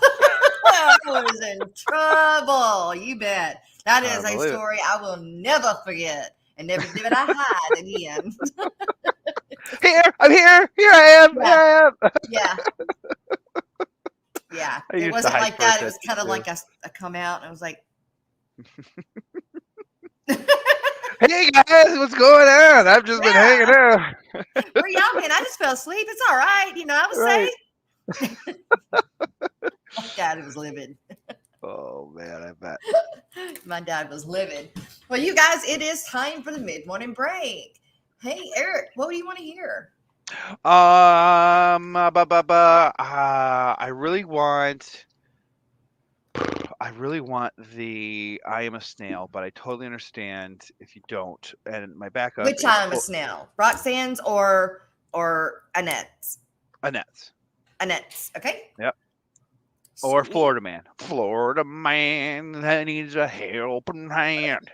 I was in trouble. You bet. That is a story I will never forget, and never did I hide again. I'm here. Here I am. Yeah. Here I am. Yeah. Yeah. It wasn't like that. It was kind of like I come out and I was like, hey guys, what's going on? I've just been hanging out. Where y'all been? I just fell asleep. It's all right. I was safe. My dad was livid. Oh man, I bet. My dad was livid. Well, you guys, it is time for the mid-morning break. Hey, Eric, what do you want to hear? I really want the I am a snail, but I totally understand if you don't. And my backup. Which I am a snail? Roxanne's or Annette's? Annette's. Okay. Yep. Or Florida man. Florida man that needs a helping hand.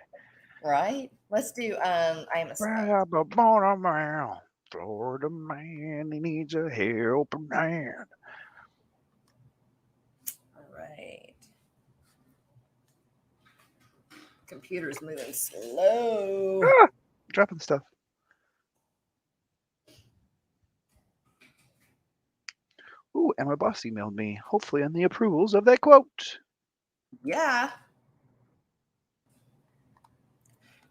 Right. Let's do I am a snail. Florida man, he needs a helping hand. All right. Computer's moving slow. Dropping stuff. Ooh, and my boss emailed me, hopefully on the approvals of that quote. Yeah.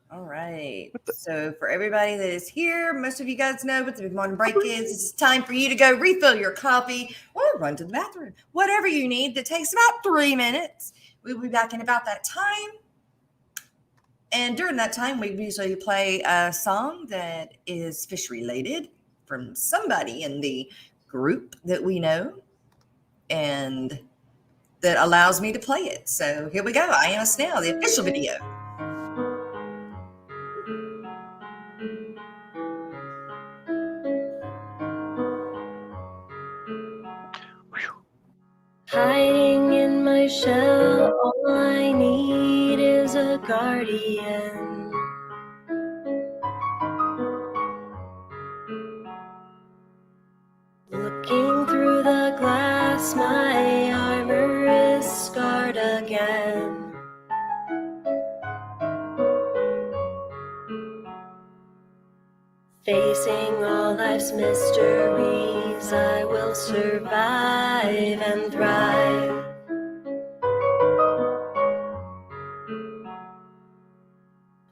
All right. So for everybody that is here, most of you guys know what the mid-morning break is. It's time for you to go refill your coffee or run to the bathroom. Whatever you need. That takes about 3 minutes. We'll be back in about that time. And during that time, we usually play a song that is fish related from somebody in the group that we know and that allows me to play it. So here we go. I Am a Snail, the official video. Hiding in my shell, all I need is a guardian. Looking through the glass, my armor is scarred again. Facing all life's mysteries, I will survive and thrive.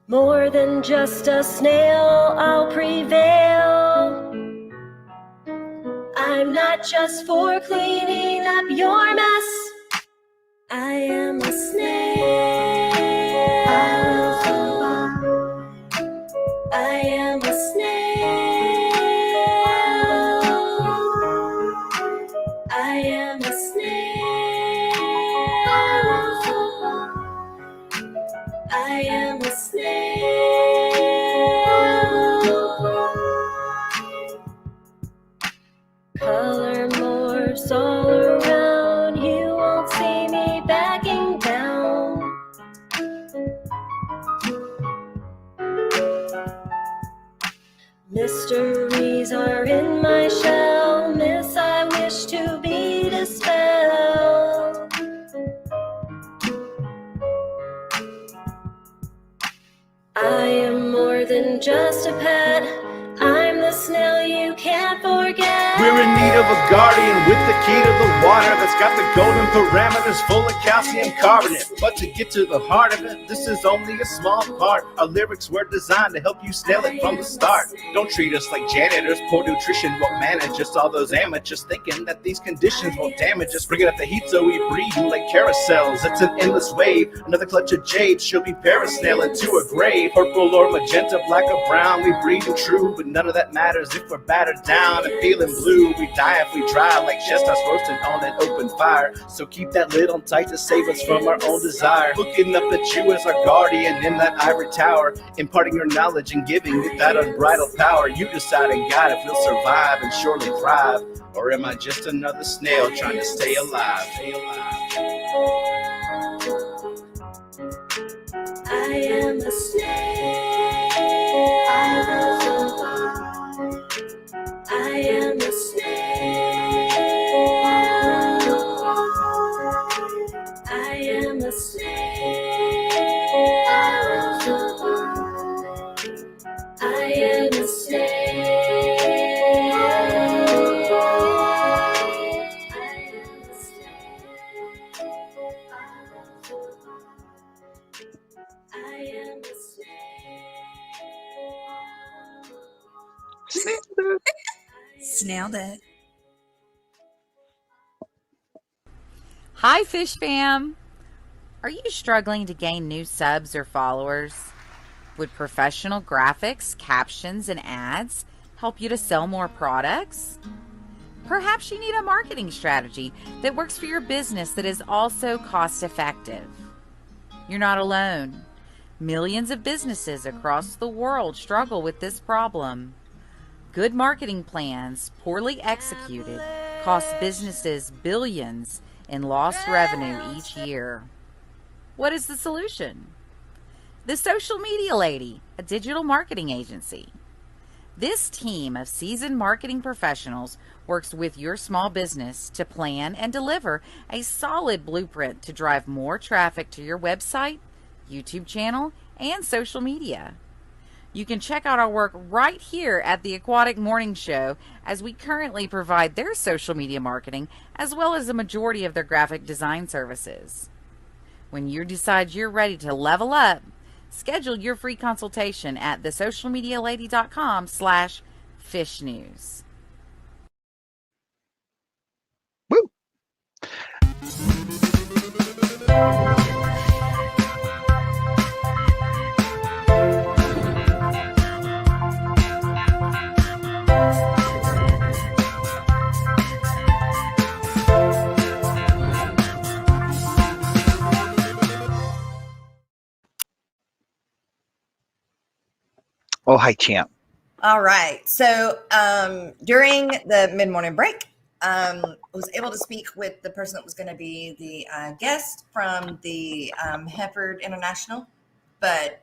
More than just a snail, I'll prevail. I'm not just for cleaning up your mess. I am a snail. I am a snail. I am a snail. I am a snail. Color morphs all around, you won't see me backing down. mysteries are in my shell. Miss, I wish to be dispelled. I am more than just a pet. I'm the snail you can't forget. We're in need of a guardian with the key to the water that's got the golden parameters full of calcium carbonate. But to get to the heart of it, this is only a small part. Our lyrics were designed to help you nail it from the start. Don't treat us like janitors, poor nutrition won't manage us. All those amateurs thinking that these conditions won't damage us. Bringing up the heat so we breathe like carousels. It's an endless wave, another clutch of jade. She'll be parasailing to a grave. Purple or magenta, black or brown, we breathe and true. But none of that matters if we're battered down and feeling blue. We die if we dry like chestnuts roasting on an open fire. So keep that lid on tight to save us from our own desire. Looking up at you as our guardian in that ivory tower, imparting your knowledge and giving it that unbridled power. You decide and guide if you'll survive and surely thrive, or am I just another snail trying to stay alive? I am a snail. I am a snail. I am a snail. I am a snail. I am a snail. Snailed it. Hi, Fish Fam! Are you struggling to gain new subs or followers? Would professional graphics, captions, and ads help you to sell more products? Perhaps you need a marketing strategy that works for your business that is also cost-effective. You're not alone. Millions of businesses across the world struggle with this problem. Good marketing plans, poorly executed, cost businesses billions in lost revenue each year. What is the solution? The Social Media Lady, a digital marketing agency. This team of seasoned marketing professionals works with your small business to plan and deliver a solid blueprint to drive more traffic to your website, YouTube channel, and social media. You can check out our work right here at the Aquatic Morning Show, as we currently provide their social media marketing as well as the majority of their graphic design services. When you decide you're ready to level up, schedule your free consultation at thesocialmedialady.com/fishnews. Woo! Oh, hi, champ. All right. So during the mid-morning break, was able to speak with the person that was going to be the guest from the Heifer International, but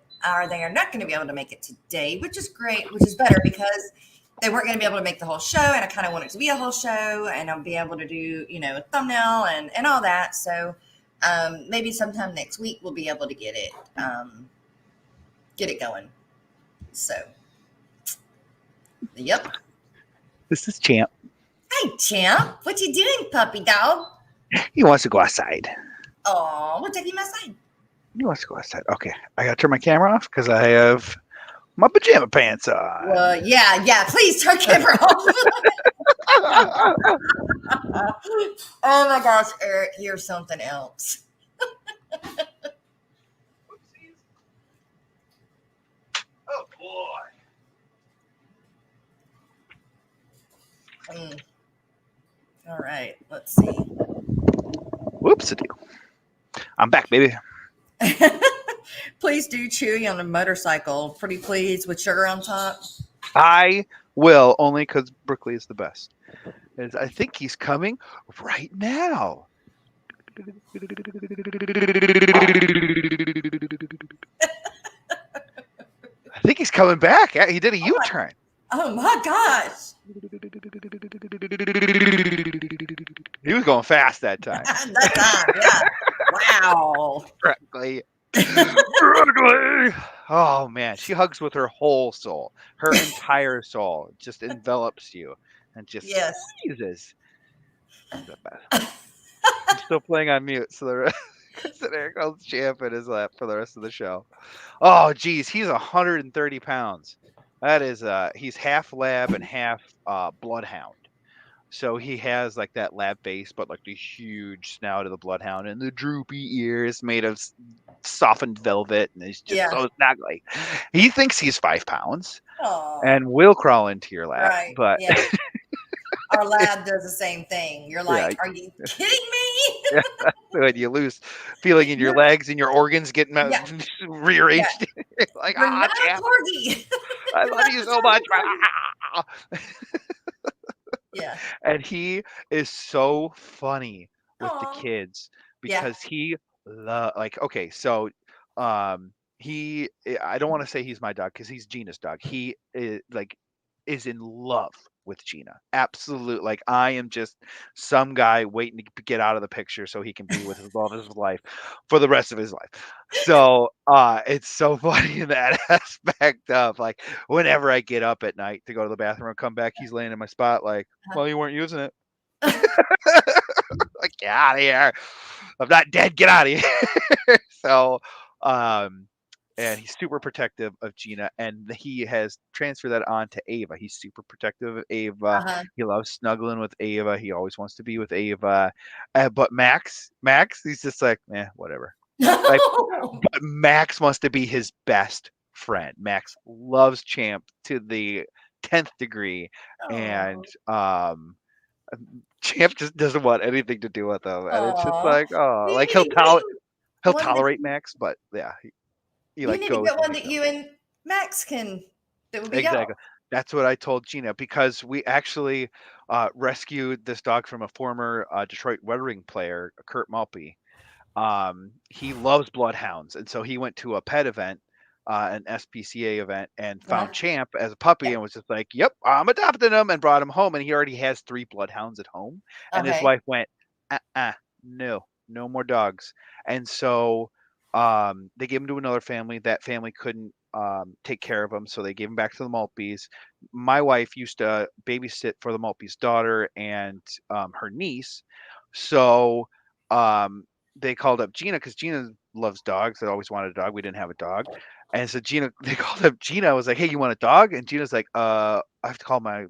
they are not going to be able to make it today, which is great, which is better because they weren't going to be able to make the whole show, and I kind of want it to be a whole show, and I'll be able to do, a thumbnail and all that. So maybe sometime next week we'll be able to get it going. So, yep. This is Champ. Hi, Champ. What you doing, puppy dog? He wants to go outside. Oh, we'll take him outside. He wants to go outside. Okay, I gotta turn my camera off because I have my pajama pants on. Well, yeah. Please turn camera off. Oh my gosh, Eric, here's something else. Oh boy. All right, let's see. Whoops-a-doo. I'm back, baby. Please do Chewy on a motorcycle, pretty please, with sugar on top. I will, only because Brooklyn is the best. I think he's coming right now. I think he's coming back. He did a U-turn. Oh my gosh. He was going fast that time. That time, yeah. Wow. Correctly. Correctly. Oh man, she hugs with her whole soul, her entire soul, just envelops you and just Yes. squeezes. The best. I'm still playing on mute, so so there goes Champ in his lap for the rest of the show. Oh geez, he's 130 pounds. That is he's half lab and half bloodhound. So he has like that lab face, but like the huge snout of the bloodhound and the droopy ears made of softened velvet, and he's just Yeah. so snuggly. He thinks he's 5 pounds Oh, and will crawl into your lap, right. but Yeah. Our lab does the same thing. You're yeah, like, are you kidding me? yeah, when you lose feeling in your You're, legs and your organs get yeah, yeah. rearranged, like You're not a champ, corgi. I You're love not you the so size of much. a corgi. Yeah. And he is so funny with the Oh, kids yeah. because he like okay, so I don't want to say he's my dog because he's Gina's dog. He is like is in love with Gina. Absolute, like I am just some guy waiting to get out of the picture so he can be with his love of his life for the rest of his life. So it's so funny in that aspect of like whenever I get up at night to go to the bathroom and come back, he's laying in my spot like, well, you weren't using it. Like, get out of here. I'm not dead. Get out of here. So, um, and he's super protective of Gina, and he has transferred that on to Ava. He's super protective of Ava. Uh-huh. He loves snuggling with Ava. He always wants to be with Ava. But Max, he's just like, whatever. Like, No. but Max wants to be his best friend. Max loves Champ to the 10th degree, and Oh. Champ just doesn't want anything to do with him, and it's just Oh. like, oh, You like need to get he'll one that tolerate Max, but yeah, he you like need to goes get when one they that go. you and Max can that would be Exactly. y'all. That's what I told Gina because we actually rescued this dog from a former Detroit Red Wing player, Kurt Malpe. He loves bloodhounds, and so he went to a pet event, an SPCA event, and Uh-huh. found Champ as a puppy, Yeah. and was just like, "Yep, I'm adopting him," and brought him home. And he already has 3 bloodhounds at home. And his Okay. wife went, no, no more dogs." And so they gave him to another family. That family couldn't take care of him, so they gave him back to the Maltbys. My wife used to babysit for the Maltby's daughter and her niece, so they called up Gina because Gina loves dogs. They always wanted a dog. We didn't have a dog. And so Gina, they called up Gina. I was like, "Hey, you want a dog?" And Gina's like, I have to call my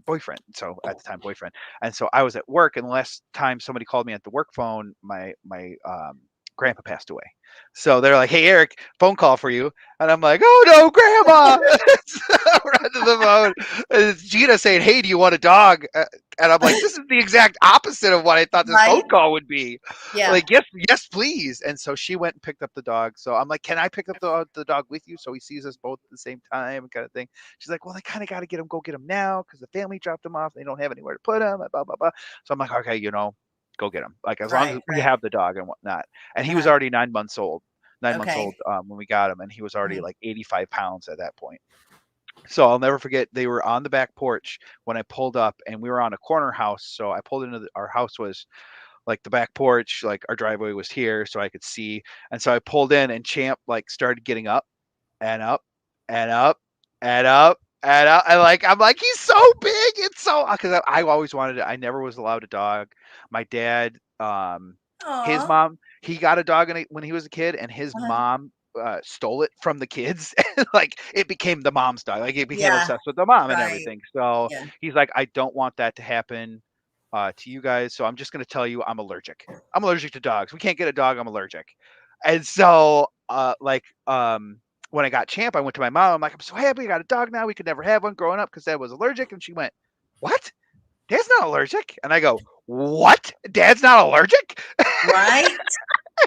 boyfriend." So at the time, boyfriend. And so I was at work, and the last time somebody called me at the work phone, my grandpa passed away. So they're like, "Hey, Eric, phone call for you." And I'm like, "Oh no, grandma!" So I run to the phone, and it's Gina saying, "Hey, do you want a dog?" And I'm like, "This is the exact opposite of what I thought this phone Right? call would be." Yeah. Like, yes, please. And so she went and picked up the dog. So I'm like, "Can I pick up the dog with you so he sees us both at the same time?" Kind of thing. She's like, "Well, I kind of got to go get him now because the family dropped him off. They don't have anywhere to put him. Blah blah blah." So I'm like, "Okay, go get him. Like as long Right, as we right. have the dog and whatnot." And he was Uh-huh. already 9 months old. 9 months Okay. old when we got him, and he was already Mhm. like 85 pounds at that point. So I'll never forget. They were on the back porch when I pulled up, and we were on a corner house. So I pulled into our house was like the back porch, like our driveway was here, so I could see. And so I pulled in, and Champ like started getting up and up and up and up and up. And like I'm like, he's so big. It's so because I always wanted it. I never was allowed a dog. My dad, his Aw. mom, he got a dog when he was a kid, and his Uh-huh. mom stole it from the kids. And like it became the mom's dog. Like it became Yeah. obsessed with the mom and Right. everything. So Yeah. he's like, I don't want that to happen to you guys. So I'm just gonna tell you I'm allergic. I'm allergic to dogs. We can't get a dog. I'm allergic. And so when I got Champ, I went to my mom. I'm like, "I'm so happy I got a dog now. We could never have one growing up because Dad was allergic." And she went, "What? Dad's not allergic?" And I go, "What? Dad's not allergic?" Right?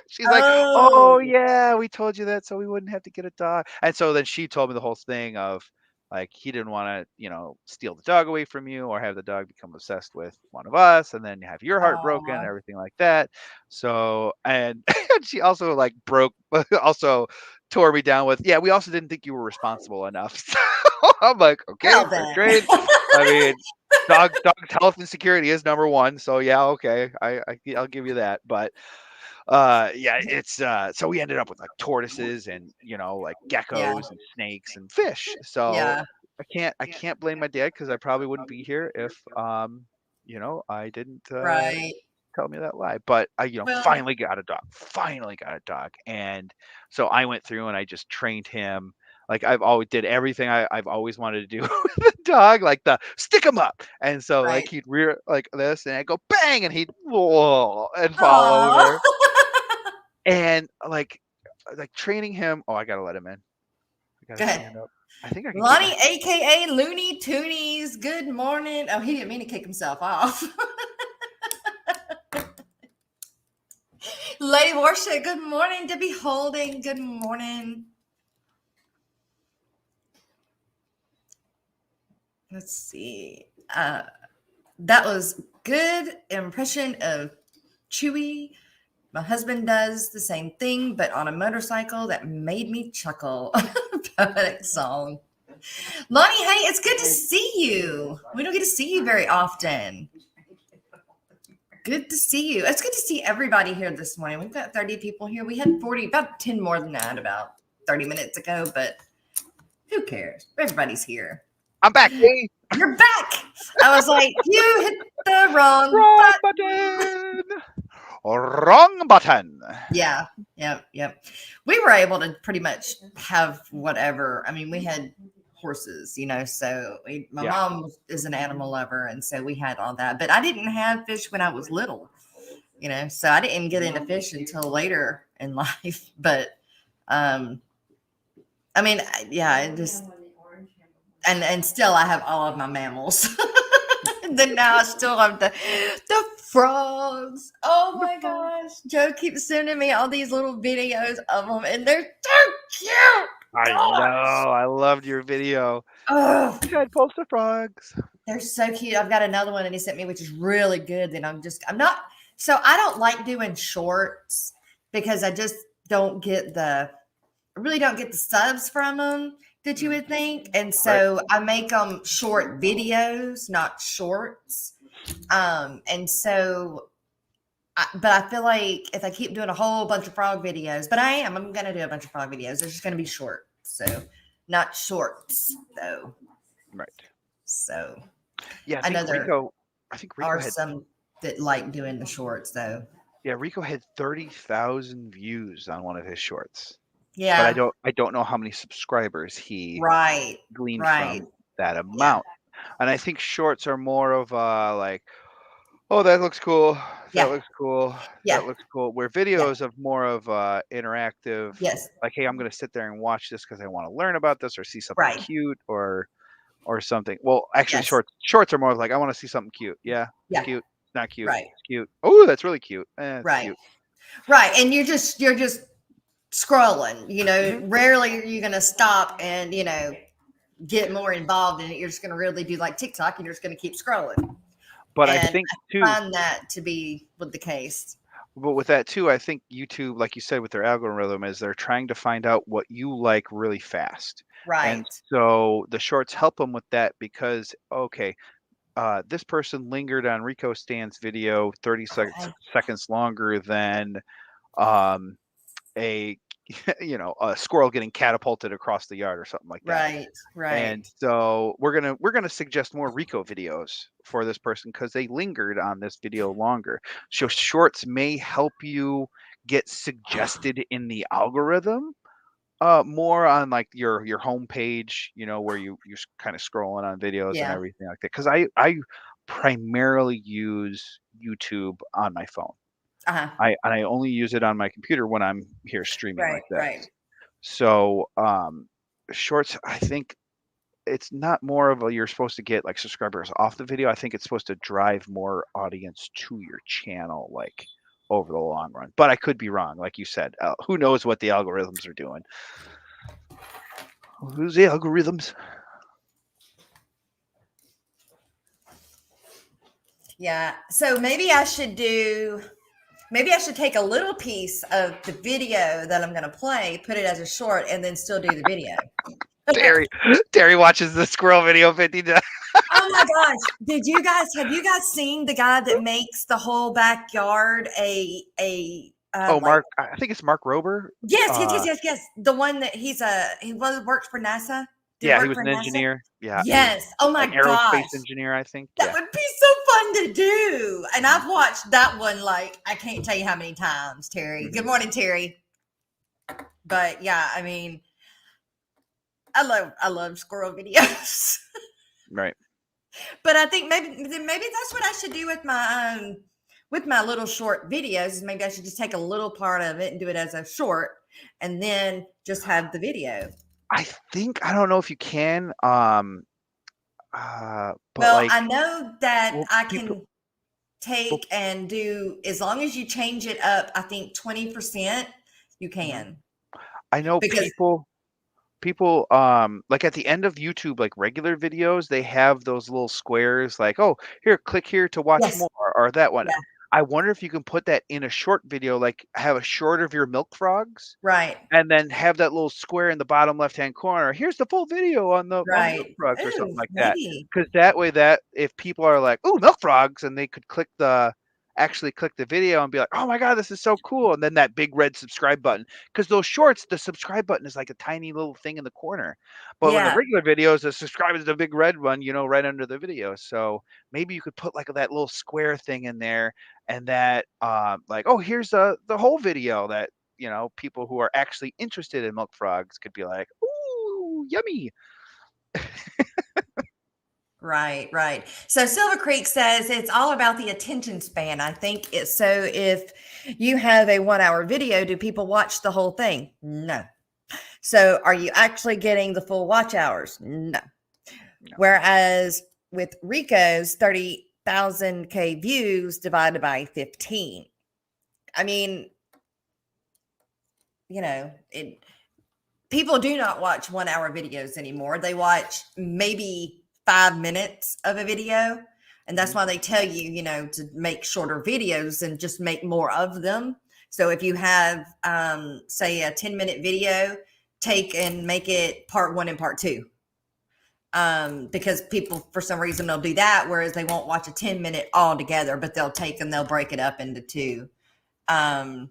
She's like, "Oh Oh. yeah, we told you that so we wouldn't have to get a dog." And so then she told me the whole thing of like he didn't want to, steal the dog away from you or have the dog become obsessed with one of us and then have your heart broken and Aw. everything like that. So and, and she also like broke also tore me down with, yeah, we also didn't think you were responsible enough. So I'm like, okay, Well fair then. trade. I mean, dog's health and security is number one. So yeah, okay, I'll give you that. But yeah, it's so we ended up with like tortoises and like Yeah. geckos and snakes and fish. So Yeah. I can't blame my dad because I probably wouldn't be here if I didn't Right. tell me that lie. But I Well, finally got a dog. And so I went through and I just trained him. Like I've always did everything I've always wanted to do with the dog, like the stick him up. And so like right. he'd rear like this and I'd go bang and he'd whoa and fall Aw. over. And like training him. Oh, I gotta let him in. I Go gotta ahead. stand up. I think I can keep my Lonnie, aka Looney Toonies, good morning. Oh, he didn't mean to kick himself off. Lady Warsha, good morning. Debbie Holding, good morning. Let's see. That was good impression of Chewy. My husband does the same thing, but on a motorcycle. That made me chuckle. Poetic song. Lonnie, hey, it's good to see you. We don't get to see you very often. Good to see you. It's good to see everybody here this morning. We've got 30 people here. We had 40, about 10 more than that about 30 minutes ago, but who cares? Everybody's here. I'm back. Hey. You're back. I was like, you hit the wrong Wrong button. button. Wrong button. Yeah. Yep. We were able to pretty much have whatever. I mean, we had horses, so my Yeah. mom is an animal lover. And so we had all that, but I didn't have fish when I was little, so I didn't get into fish until later in life. But, I mean, yeah, it just, and still I have all of my mammals. And then now I still have the frogs. Oh my gosh. Joe keeps sending me all these little videos of them, and they're so cute. I know. I loved your video. Oh, You had poster frogs. they're so cute. I've got another one that he sent me, which is really good. Then I don't like doing shorts because I just really don't get the subs from them that you would think. And so I make them short videos, not shorts. And so, but I feel like if I keep doing a whole bunch of frog videos, but I'm going to do a bunch of frog videos. They're just going to be short. So not shorts though. Right. So Yeah, I know there Rico are had some that like doing the shorts though. Yeah, Rico had 30,000 views on one of his shorts. Yeah. But I don't know how many subscribers he Right. gleaned Right. from that amount. And I think shorts are more of like, oh, that looks cool. Yeah. That looks cool. Yeah. That looks cool. Where videos of more of interactive, Yes. like, hey, I'm going to sit there and watch this because I want to learn about this or see something Right. cute or something. Well, actually, Yes. shorts are more like, I want to see something cute. Yeah, Yeah. it's cute. It's not cute. Right. It's cute. Oh, that's really cute. It's Right. cute. Right. And you're just scrolling, rarely are you going to stop and, get more involved in it. You're just going to really do like TikTok and you're just going to keep scrolling. But And I think too, find that to be with the case. but with that too, I think YouTube, like you said, with their algorithm, is they're trying to find out what you like really fast. Right. And so the shorts help them with that because, okay, this person lingered on Rico Stan's video 30 seconds longer than a a squirrel getting catapulted across the yard or something like that. Right. And so we're gonna suggest more Rico videos for this person because they lingered on this video longer. So shorts may help you get suggested in the algorithm more on like your home page, where you're kind of scrolling on videos and Yeah. everything like that. Because I primarily use YouTube on my phone. Uh-huh. I only use it on my computer when I'm here streaming like that. Right. So shorts, I think it's not more of a you're supposed to get like subscribers off the video. I think it's supposed to drive more audience to your channel, like over the long run. But I could be wrong, like you said. Who knows what the algorithms are doing? Who's the algorithms? Yeah. So maybe I should do Maybe I should take a little piece of the video that I'm going to play, put it as a short, and then still do the video. Terry watches the squirrel video 50 times. Oh my gosh! Have you guys seen the guy that makes the whole backyard Mark. I think it's Mark Rober. Yes. The one that he works for NASA. He was an engineer. Yeah. Yes. Oh my gosh. Aerospace engineer, I think. That would be so fun to do. And I've watched that one like I can't tell you how many times, Terry. Mm-hmm. Good morning, Terry. But yeah, I mean, I love squirrel videos. Right. But I think maybe that's what I should do with my little short videos. Maybe I should just take a little part of it and do it as a short, and then just have the video. I don't know if you can. But I know that I can take and do, as long as you change it up, I think 20%, you can. I know people like at the end of YouTube, like regular videos, they have those little squares like, oh, here, click here to watch more, or that one. Yeah. I wonder if you can put that in a short video, like have a short of your milk frogs, right, and then have that little square in the bottom left-hand corner. Here's the full video on the milk frogs or something like that. Because that way, that if people are like, "Oh, milk frogs," and they could actually click the video and be like, "Oh my god, this is so cool!" And then that big red subscribe button. Because those shorts, the subscribe button is like a tiny little thing in the corner. But when the regular videos, the subscribe is the big red one, right under the video. So maybe you could put like that little square thing in there, and that like, oh, here's the whole video that people who are actually interested in milk frogs could be like, "Ooh, yummy." Right. So Silver Creek says it's all about the attention span. I think it's so if you have a 1 hour video, do people watch the whole thing? No. So are you actually getting the full watch hours? No. Whereas with Rico's 30,000K views divided by 15. I mean, people do not watch 1 hour videos anymore. They watch maybe 5 minutes of a video. And that's why they tell you, to make shorter videos and just make more of them. So if you have, say, a 10-minute video, take and make it part 1 and part 2. Because people, for some reason, they'll do that, whereas they won't watch a 10-minute all together, but they'll take and they'll break it up into 2. And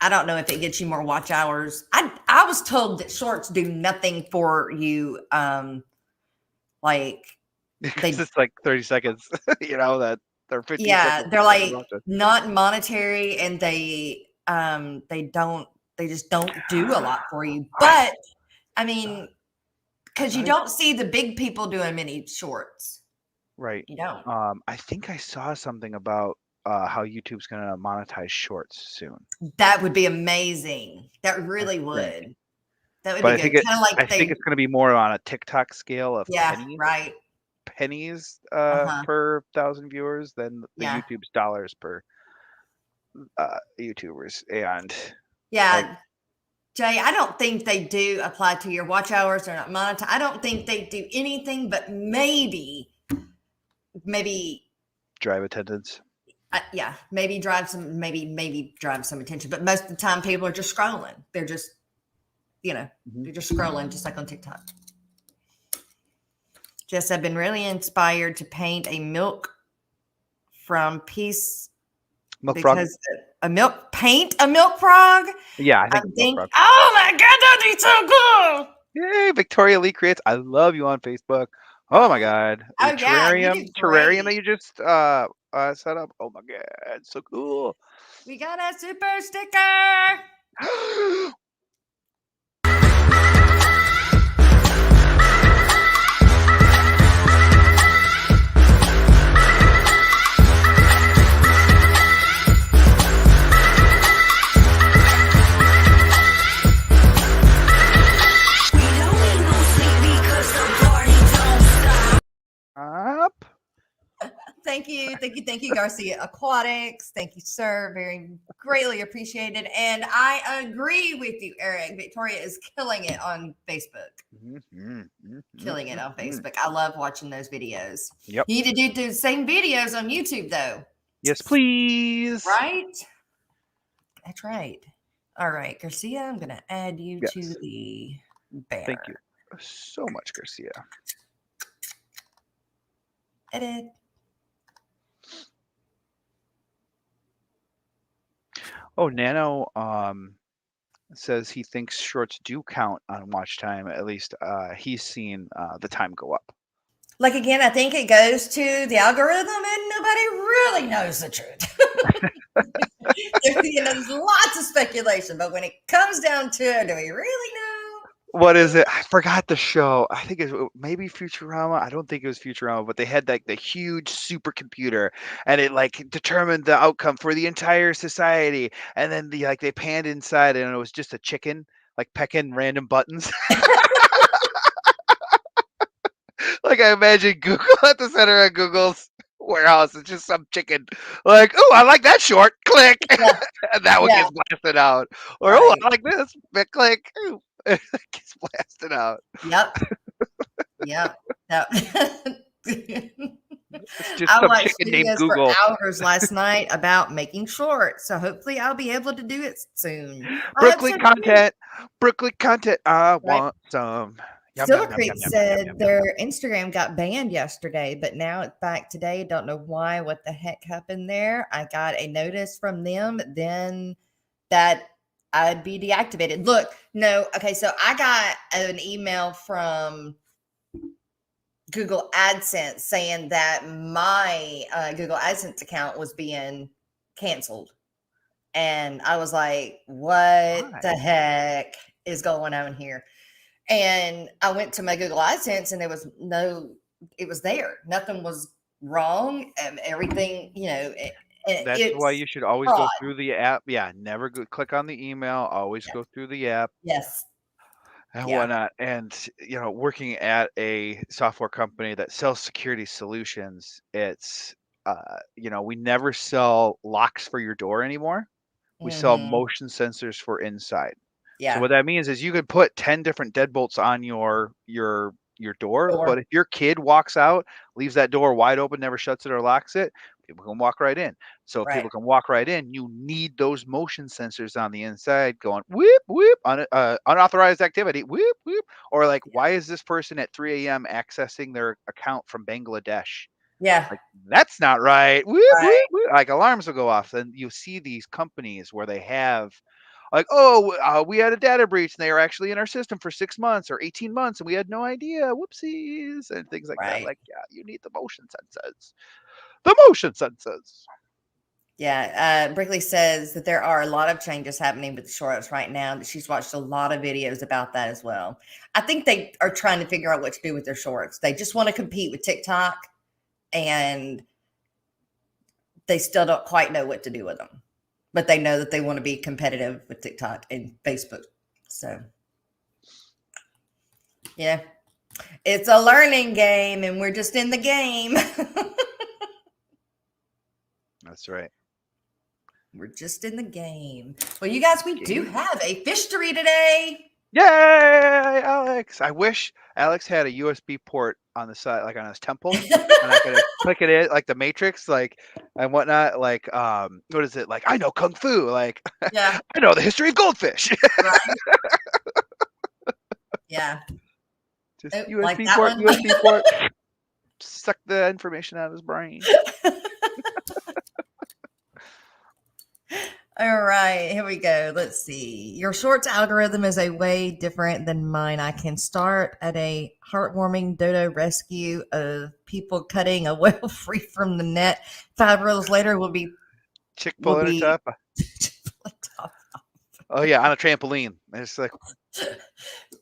I don't know if it gets you more watch hours. I was told that shorts do nothing for you. Like it's just like 30 seconds, that they're 50 seconds. They're like not monetary, and they just don't do a lot for you. But I mean, because you don't see the big people doing many shorts. Right. You don't. I think I saw something about how YouTube's going to monetize shorts soon. That would be amazing. That really would. That would be good. I think it's going to be more on a TikTok scale of pennies per 1,000 viewers than the YouTube's dollars per YouTubers. And Jay, I don't think they do apply to your watch hours. They're not monetized. I don't think they do anything but maybe drive attendance. Maybe drive some attention, but most of the time people are just scrolling. They're just, they're just scrolling, just like on TikTok. Jess, I've been really inspired to paint a milk frog. Paint a milk frog. Yeah, I think. Oh my God, that'd be so cool! Yay, Victoria Lee creates. I love you on Facebook. Oh my God, terrarium that you just set up. Oh my God, so cool. We got a super sticker. Thank you, Garcia Aquatics. Thank you, sir. Very greatly appreciated. And I agree with you, Eric. Victoria is killing it on Facebook. Killing it on Facebook. I love watching those videos. Yep. You need to do the same videos on YouTube, though. Yes, please. Right? That's right. All right, Garcia, I'm going to add you to Yes. the banner. Thank you so much, Garcia. Edit. Oh, Nano says he thinks shorts do count on watch time. At least he's seen the time go up. Like, again, I think it goes to the algorithm and nobody really knows the truth. There's lots of speculation, but when it comes down to it, do we really know? What is it? I forgot the show. I think it was maybe Futurama. I don't think it was Futurama, but they had like the huge supercomputer, and it like determined the outcome for the entire society. And then they panned inside, and it was just a chicken like pecking random buttons. Like I imagine Google at the center of Google's warehouse. It's just some chicken. Like, oh, I like that short. Click, Yeah. and that one Yeah. gets blasted out. Or Right. oh, I like this. Click. Ooh. It gets blasted out. Yep. Yep. It's just I some watched chicken named videos Google. for hours last night about making shorts, so hopefully I'll be able to do it soon. Brooklyn content. Brooklyn content. I want some. Yum, Silver yum, yum, Creek yum, yum, said yum, yum, their Instagram got banned yesterday, but now it's back today. Don't know why, what the heck happened there. I got a notice from them then that I'd be deactivated. Look, no, okay, so I got an email from Google AdSense saying that my Google AdSense account was being canceled. And I was like, what the heck is going on here? And I went to my Google AdSense and it was there. Nothing was wrong. Everything, That's why you should always go through the app. Yeah, never click on the email. Always go through the app. Yes. And whatnot. And, working at a software company that sells security solutions, it's, we never sell locks for your door anymore. We sell motion sensors for inside. Yeah. So what that means is you could put 10 different deadbolts on your door, but if your kid walks out, leaves that door wide open, never shuts it or locks it, people can walk right in. So if people can walk right in, you need those motion sensors on the inside going whoop, whoop, unauthorized activity, whoop, whoop. Or like, why is this person at 3 a.m. accessing their account from Bangladesh? Yeah. Like, that's not right. Whoop, whoop, whoop. Like alarms will go off. Then you see these companies where they have like, we had a data breach and they were actually in our system for 6 months or 18 months and we had no idea. Whoopsies and things like that. Like, yeah, you need the motion sensors. The motion sensors. Yeah. Brickley says that there are a lot of changes happening with the shorts right now. That she's watched a lot of videos about that as well. I think they are trying to figure out what to do with their shorts. They just want to compete with TikTok and they still don't quite know what to do with them. But they know that they want to be competitive with TikTok and Facebook. So, yeah, it's a learning game and we're just in the game. That's right. We're just in the game. Well, you guys, we do have a fishery today. Yay, Alex. I wish Alex had a USB port on the side, like on his temple, and I could click it in like the Matrix, like and whatnot. Like, what is it? Like, I know Kung Fu. Like, yeah, I know the history of goldfish. Right. Yeah. Just USB port, USB port. Suck the information out of his brain. All right, here we go. Let's see. Your shorts algorithm is a way different than mine. I can start at a heartwarming dodo rescue of people cutting a whale free from the net. 5 reels later will be chick pulling her top. Oh yeah, on a trampoline. It's like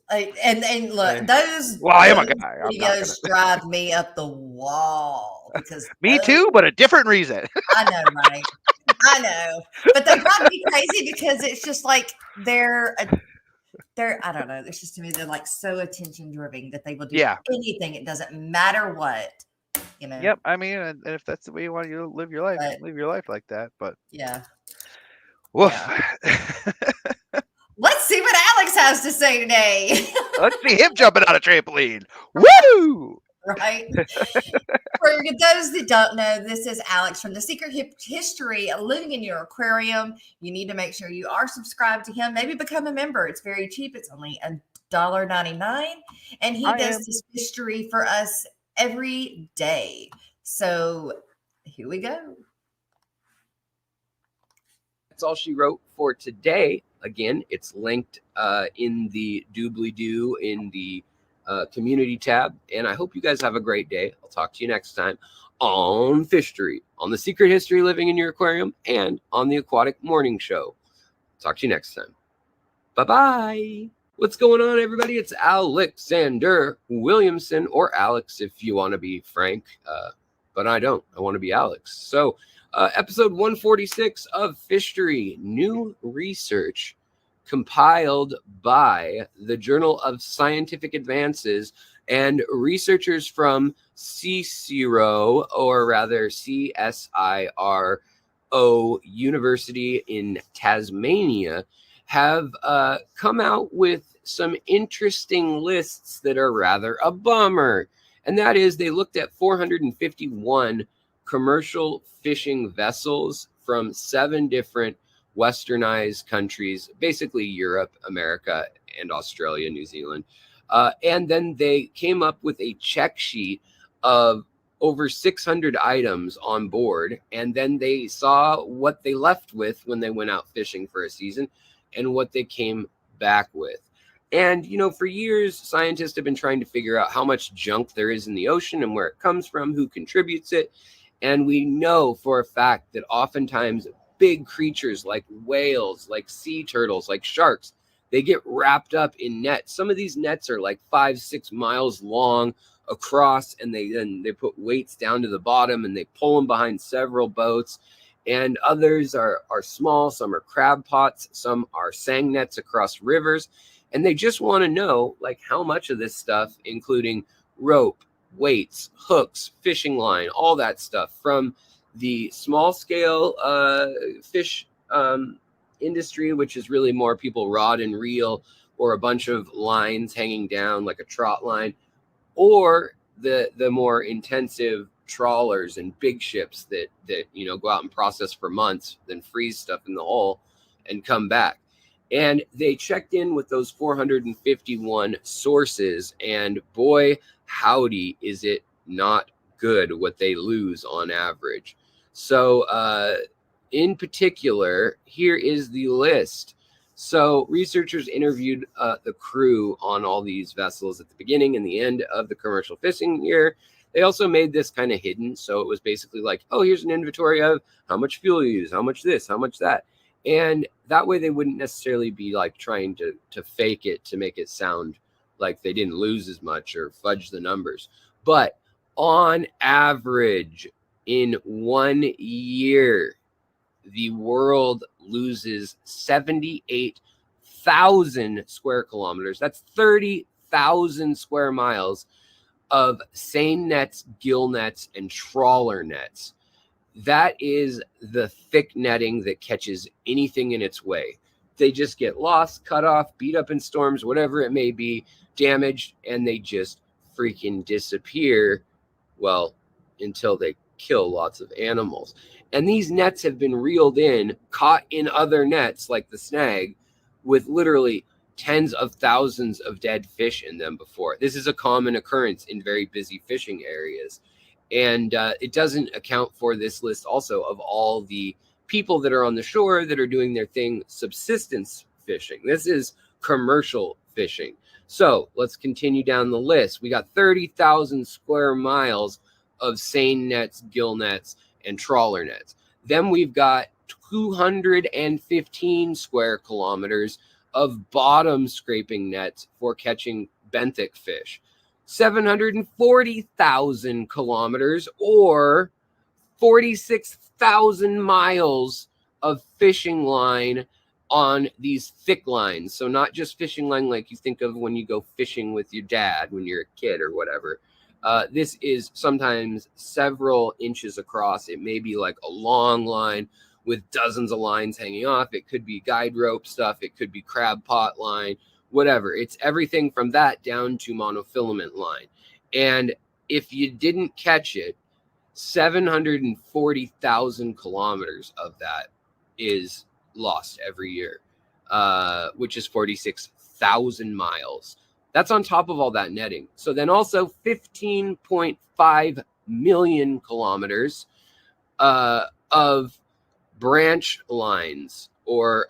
and look, those videos drive me up the wall because me too, but a different reason. I know, right? I know, but they drive me crazy because it's just like they're I don't know. It's just to me they're like so attention driven that they will do anything. It doesn't matter what. you know. Yep. I mean, and if that's the way you want to live your life, But live your life like that. But yeah, woof. yeah. Let's see what Alex has to say today. Let's see him jumping on a trampoline. Woo! Right? For those that don't know, this is Alex from The Secret History of Living in Your Aquarium. You need to make sure you are subscribed to him. Maybe become a member. It's very cheap. It's only $1.99. And he does this history for us every day. So here we go. That's all she wrote for today. Again, it's linked in the doobly-doo in the community tab. And I hope you guys have a great day. I'll talk to you next time on Fishery, on The Secret History Living in Your Aquarium, and on the Aquatic Morning Show. Talk to you next time. Bye-bye. What's going on, everybody? It's Alexander Williamson, or Alex if you want to be Frank, but I don't. I want to be Alex. So episode 146 of Fishery, new research compiled by the Journal of Scientific Advances and researchers from CSIRO, or rather CSIRO University in Tasmania, have come out with some interesting lists that are rather a bummer. And that is, they looked at 451 commercial fishing vessels from 7 different westernized countries, basically Europe, America, and Australia, New Zealand. And then they came up with a check sheet of over 600 items on board. And then they saw what they left with when they went out fishing for a season and what they came back with. And, you know, for years, scientists have been trying to figure out how much junk there is in the ocean and where it comes from, who contributes it. And we know for a fact that oftentimes big creatures like whales, like sea turtles, like sharks, they get wrapped up in nets. Some of these nets are like 5-6 miles long across, and they put weights down to the bottom and they pull them behind several boats. And others are small. Some are crab pots. Some are sang nets across rivers. And they just want to know, like, how much of this stuff, including rope, weights, hooks, fishing line, all that stuff from the small scale fish industry, which is really more people rod and reel or a bunch of lines hanging down like a trot line, or the more intensive trawlers and big ships that you know, go out and process for months, then freeze stuff in the hull and come back. And they checked in with those 451 sources, and boy, howdy, is it not good what they lose on average. So in particular, here is the list. So researchers interviewed the crew on all these vessels at the beginning and the end of the commercial fishing year. They also made this kind of hidden. So it was basically like, oh, here's an inventory of how much fuel you use, how much this, how much that. And that way they wouldn't necessarily be like trying to fake it to make it sound like they didn't lose as much or fudge the numbers. But on average, in 1 year, the world loses 78,000 square kilometers. That's 30,000 square miles of seine nets, gill nets, and trawler nets. That is the thick netting that catches anything in its way. They just get lost, cut off, beat up in storms, whatever it may be, damaged, and they just freaking disappear. Well, until they kill lots of animals. And these nets have been reeled in, caught in other nets like the snag, with literally tens of thousands of dead fish in them before. This is a common occurrence in very busy fishing areas. And it doesn't account for this list also of all the people that are on the shore that are doing their thing, subsistence fishing. This is commercial fishing. So let's continue down the list. We got 30,000 square miles of seine nets, gill nets, and trawler nets. Then we've got 215 square kilometers of bottom scraping nets for catching benthic fish. 740,000 kilometers or 46,000 miles of fishing line on these thick lines. So not just fishing line like you think of when you go fishing with your dad when you're a kid or whatever. This is sometimes several inches across. It may be like a long line with dozens of lines hanging off. It could be guide rope stuff. It could be crab pot line, whatever. It's everything from that down to monofilament line. And if you didn't catch it, 740,000 kilometers of that is lost every year, which is 46,000 miles. That's on top of all that netting. So then also 15.5 million kilometers of branch lines, or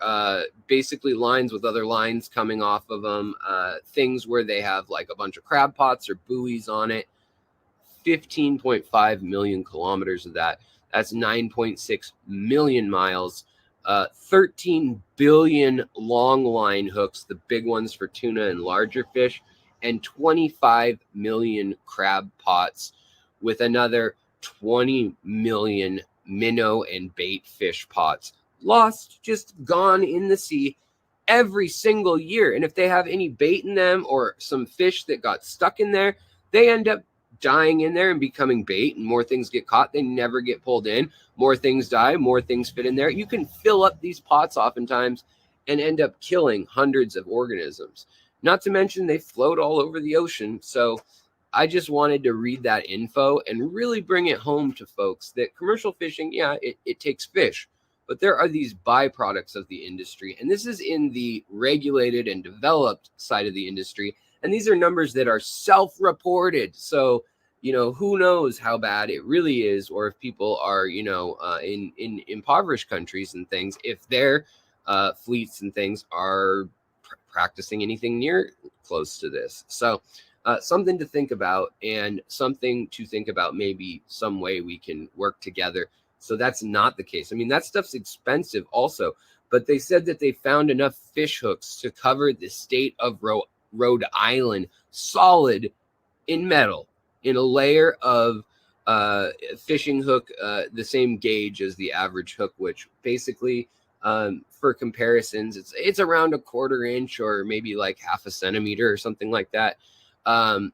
basically lines with other lines coming off of them, things where they have like a bunch of crab pots or buoys on it. 15.5 million kilometers of that. That's 9.6 million miles. 13 billion long line hooks, the big ones for tuna and larger fish, and 25 million crab pots, with another 20 million minnow and bait fish pots lost, just gone in the sea every single year. And if they have any bait in them or some fish that got stuck in there, they end up dying in there and becoming bait, and more things get caught. They never get pulled in. More things die, more things fit in there. You can fill up these pots oftentimes and end up killing hundreds of organisms. Not to mention they float all over the ocean. So I just wanted to read that info and really bring it home to folks that commercial fishing, yeah, it takes fish, but there are these byproducts of the industry. And this is in the regulated and developed side of the industry. And these are numbers that are self-reported. So, who knows how bad it really is, or if people are, in impoverished countries and things, if their fleets and things are practicing anything near close to this. So something to think about, and something to think about maybe some way we can work together. So that's not the case. I mean, that stuff's expensive also, but they said that they found enough fish hooks to cover the state of Rhode Island solid in metal, in a layer of fishing hook, the same gauge as the average hook, which basically, for comparisons, it's around a 1/4 inch or maybe like half a centimeter or something like that. And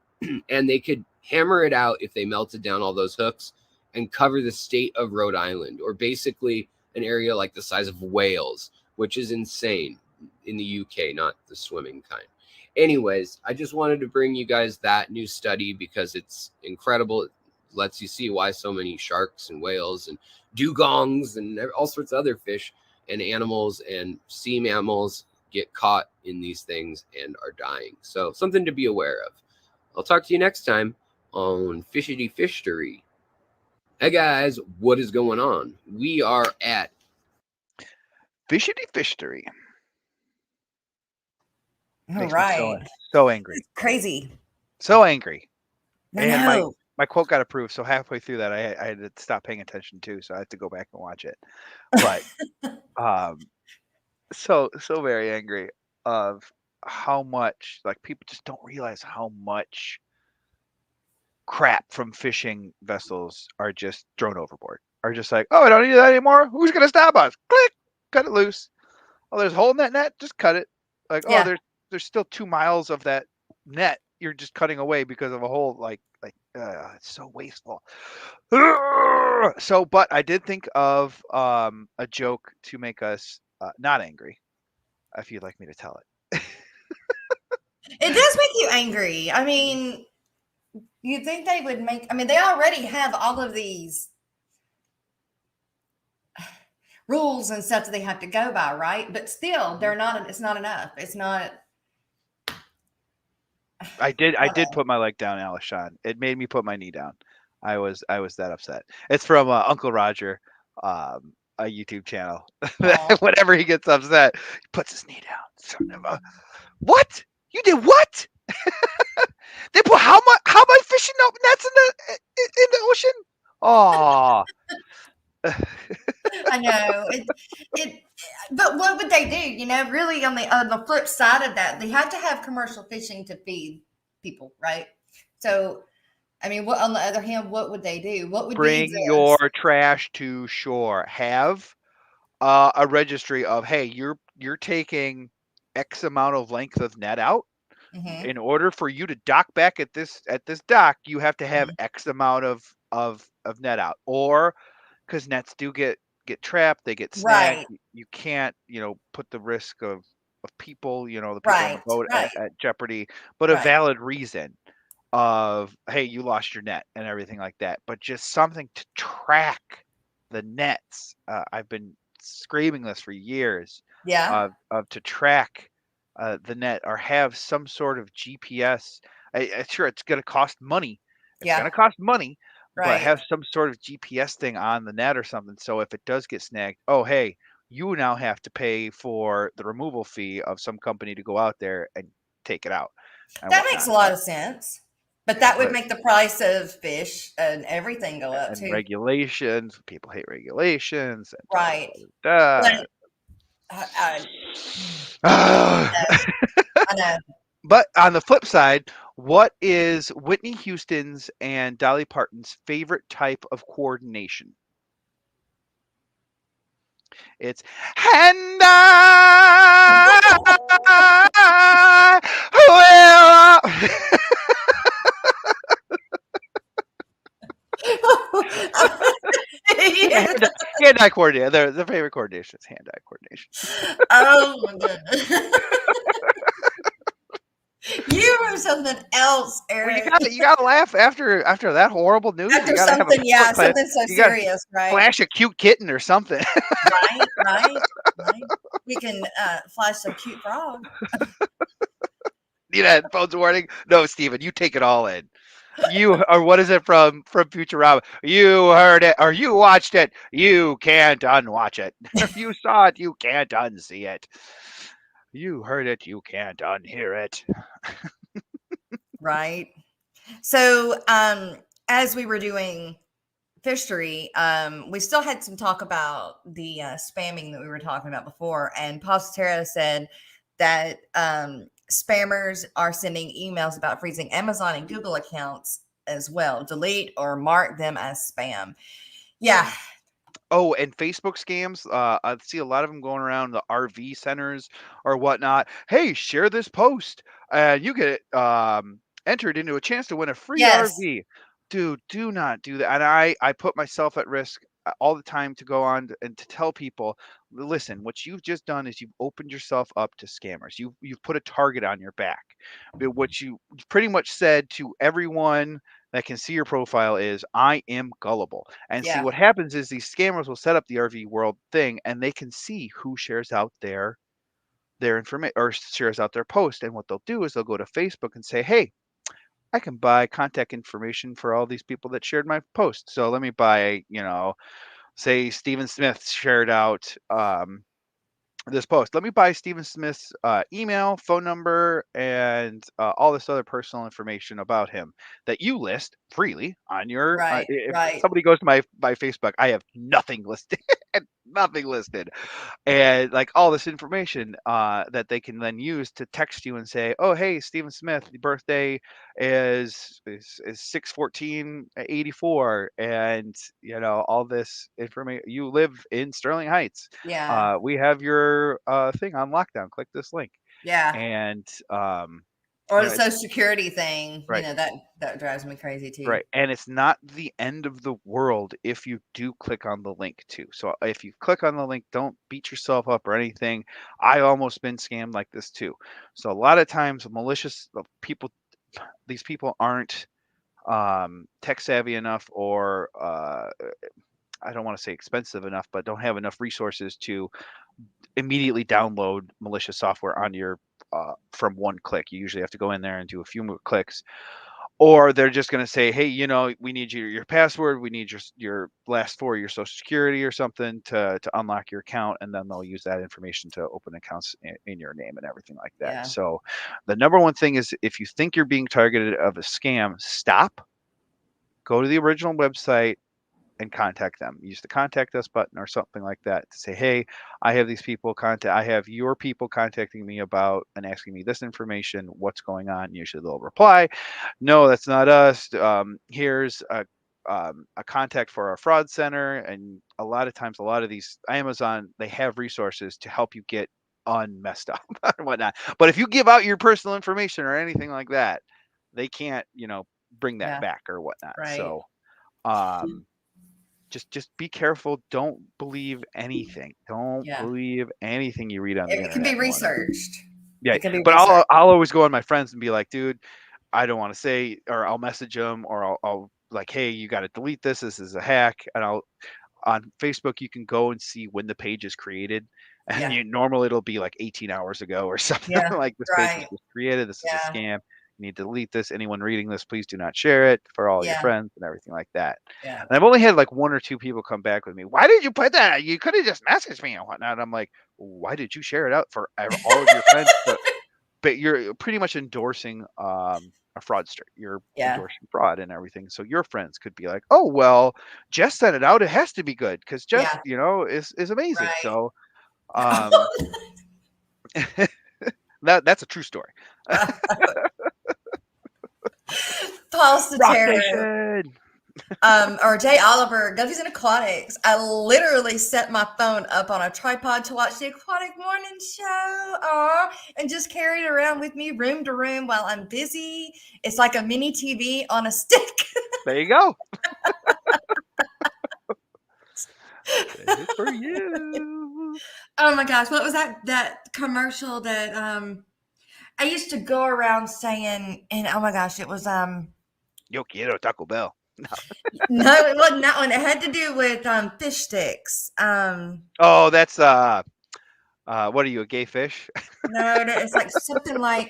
they could hammer it out if they melted down all those hooks and cover the state of Rhode Island, or basically an area like the size of Wales, which is insane in the UK, not the swimming kind. Anyways, I just wanted to bring you guys that new study because it's incredible. It lets you see why so many sharks and whales and dugongs and all sorts of other fish and animals and sea mammals get caught in these things and are dying. So something to be aware of. I'll talk to you next time on Fishity Fishery. Hey guys, what is going on? We are at Fishy Fishery. All Makes me right. so angry. It's crazy. So angry. I And know. my quote got approved, so halfway through that I had to stop paying attention too, so I had to go back and watch it. But so very angry of how much, like, people just don't realize how much crap from fishing vessels are just thrown overboard. Are just like, oh, I don't need that anymore. Who's gonna stop us? Click, cut it loose. Oh, there's a hole in that net. Just cut it. Like, Yeah. oh, there's still 2 miles of that net you're just cutting away because of a hole. Like it's so wasteful. So, but I did think of a joke to make us not angry. If you'd like me to tell it. It does make you angry. I mean, you'd think they would make, I mean, they already have all of these rules and stuff that they have to go by, right? But still, they're not, it's not enough. It's not. I did put my leg down, Alishan. It made me put my knee down. I was that upset. It's from Uncle Roger, a YouTube channel. Whenever he gets upset, he puts his knee down. Son of a, what? You did what? They put how much fishing nets in the ocean? Oh. I know it, but what would they do? You know, really on the flip side of that, they have to have commercial fishing to feed people, right? So, I mean, what on the other hand, what would they do? What would Bring your trash to shore. Have a registry of, hey, you're taking X amount of length of net out. Mhm. In order for you to dock back at this dock, you have to have Mhm. X amount of net out, or because nets do get trapped, they get snagged. Right. You can't, put the risk of people, the people on the Right. boat Right. at jeopardy, but a Right. valid reason of, hey, you lost your net and everything like that. But just something to track the nets. I've been screaming this for years Yeah. of to track the net or have some sort of GPS. Sure, it's going to cost money. It's going Yeah. to cost money, but Right. have some sort of GPS thing on the net or something. So if it does get snagged, oh, hey, you now have to pay for the removal fee of some company to go out there and take it out and That makes whatnot. a lot of sense. But that would But make the price of fish and everything go up and too. regulations, people hate regulations and Right. Well, da, I, da. I know. But on the flip side, what is Whitney Houston's and Dolly Parton's favorite type of coordination? It's and I will. Yes. Hand-eye coordination. Their favorite coordination is hand-eye coordination. Oh my goodness. You are something else, Well, Eric. you gotta laugh after that horrible news. You After gotta have a something, power yeah, class. something so You gotta serious, right? flash a cute kitten or something. Right, right, right. We can flash some cute frog. Need a headphones warning? No, Steven, you take it all in. You or what is it from Futurama? You heard it or you watched it. You can't unwatch it. If you saw it, you can't unsee it. You heard it, you can't unhear it. Right. So, as we were doing fishery, we still had some talk about the spamming that we were talking about before. And Pasatera said that spammers are sending emails about freezing Amazon and Google accounts as well. Delete or mark them as spam. Yeah. Oh, and Facebook scams. I see a lot of them going around the RV centers or whatnot. Hey, share this post, and you get entered into a chance to win a free Yes. RV. Dude, do not do that. And I put myself at risk all the time to go on and to tell people, listen, what you've just done is you've opened yourself up to scammers. You've put a target on your back. But what you pretty much said to everyone that can see your profile is, I am gullible. And see, Yeah. what happens is these scammers will set up the RV World thing, and they can see who shares out their information or shares out their post. And what they'll do is they'll go to Facebook and say, hey, I can buy contact information for all these people that shared my post. So let me buy, say Stephen Smith shared out this post. Let me buy Stephen Smith's email, phone number, and all this other personal information about him that you list freely on your. Right. If Right. somebody goes to my Facebook, I have nothing listed, nothing listed, and like all this information that they can then use to text you and say, oh hey, Stephen Smith, your birthday is 6/14/84, and all this information. You live in Sterling Heights. Yeah. We have your thing on lockdown. Click this link, Yeah. and Or the it's Social Security thing, right. that drives me crazy too. Right. And it's not the end of the world if you do click on the link too. So if you click on the link, don't beat yourself up or anything. I almost been scammed like this too. So a lot of times malicious people, these people aren't tech savvy enough, or I don't want to say expensive enough, but don't have enough resources to immediately download malicious software on your from one click. You usually have to go in there and do a few more clicks, or they're just going to say, hey, we need your password, we need your last four of your social security or something to unlock your account, and then they'll use that information to open accounts in your name and everything like that. Yeah. So the number one thing is, if you think you're being targeted of a scam, stop, go to the original website and contact them. Use the contact us button or something like that to say, hey, I have these people I have your people contacting me about and asking me this information. What's going on? Usually they'll reply, no, that's not us. Here's a contact for our fraud center. And a lot of times, a lot of these Amazon, they have resources to help you get unmessed up and whatnot. But if you give out your personal information or anything like that, they can't, bring that Yeah. back or whatnot. Right. So, just be careful. Don't believe anything. Don't Yeah. believe anything you read on the It can internet. be researched. Yeah, It can be but researched. I'll always go on my friends and be like, dude, I don't want to say, or I'll message them, or I'll like, hey, you got to delete this. This is a hack, and on Facebook you can go and see when the page is created, and Yeah. normally it'll be like 18 hours ago or something Yeah. like this page was Right. just created. This is a Yeah. scam. You need to delete this. Anyone reading this, please do not share it for all your Yeah. friends and everything like that. Yeah. And I've only had like one or two people come back with me. Why did you put that? You could have just messaged me and whatnot. I'm like, why did you share it out for all of your friends? But you're pretty much endorsing a fraudster. You're Yeah. endorsing fraud and everything. So your friends could be like, "Oh well, Jess sent it out. It has to be good because Jess, Yeah. is amazing." Right. So that's a true story. Paul Rock Sotero, Nation. or Jay Oliver, Guppies and Aquatics. I literally set my phone up on a tripod to watch the Aquatic Morning Show, and just carry it around with me room to room while I'm busy. It's like a mini TV on a stick. There you go. It's for you. Oh my gosh, what was that commercial that I used to go around saying, and oh my gosh, it was Yo quiero Taco Bell. no, it wasn't that one. It had to do with fish sticks. Oh, that's what are you, a gay fish? No, it's like something like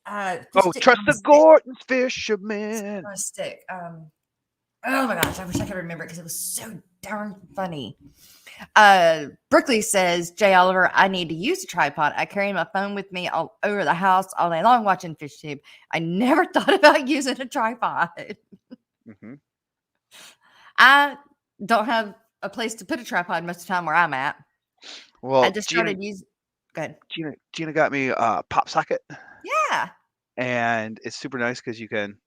fish Oh, stick trust on a the stick. Gordon's fisherman. On a stick. Oh my gosh, I wish I could remember it because it was so darn funny. Brookley says, Jay Oliver, I need to use a tripod. I carry my phone with me all over the house all day long watching FishTube. I never thought about using a tripod. Mm-hmm. I don't have a place to put a tripod most of the time where I'm at. Well, I just started using. Go ahead. Gina got me a pop socket. Yeah. And it's super nice because you can,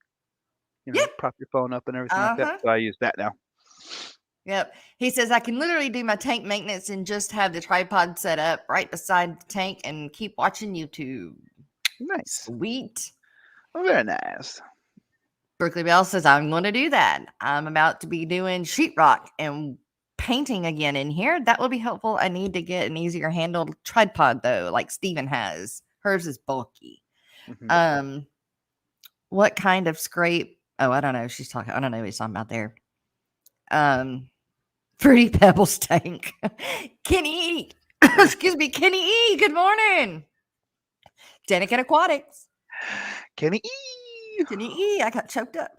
Yeah. prop your phone up and everything like that. So I use that now. Yep. He says I can literally do my tank maintenance and just have the tripod set up right beside the tank and keep watching YouTube. Nice. Sweet. Oh, very nice. Berkeley Bell says I'm going to do that. I'm about to be doing sheetrock and painting again in here. That will be helpful. I need to get an easier handled tripod though, like Steven has. Hers is bulky. Mm-hmm. What kind of scrape? Oh, I don't know. I don't know what he's talking about there. Fruity Pebbles tank. Kenny E. Excuse me, Kenny E. Good morning. Danica and Aquatics. Kenny E. Kenny E. I got choked up.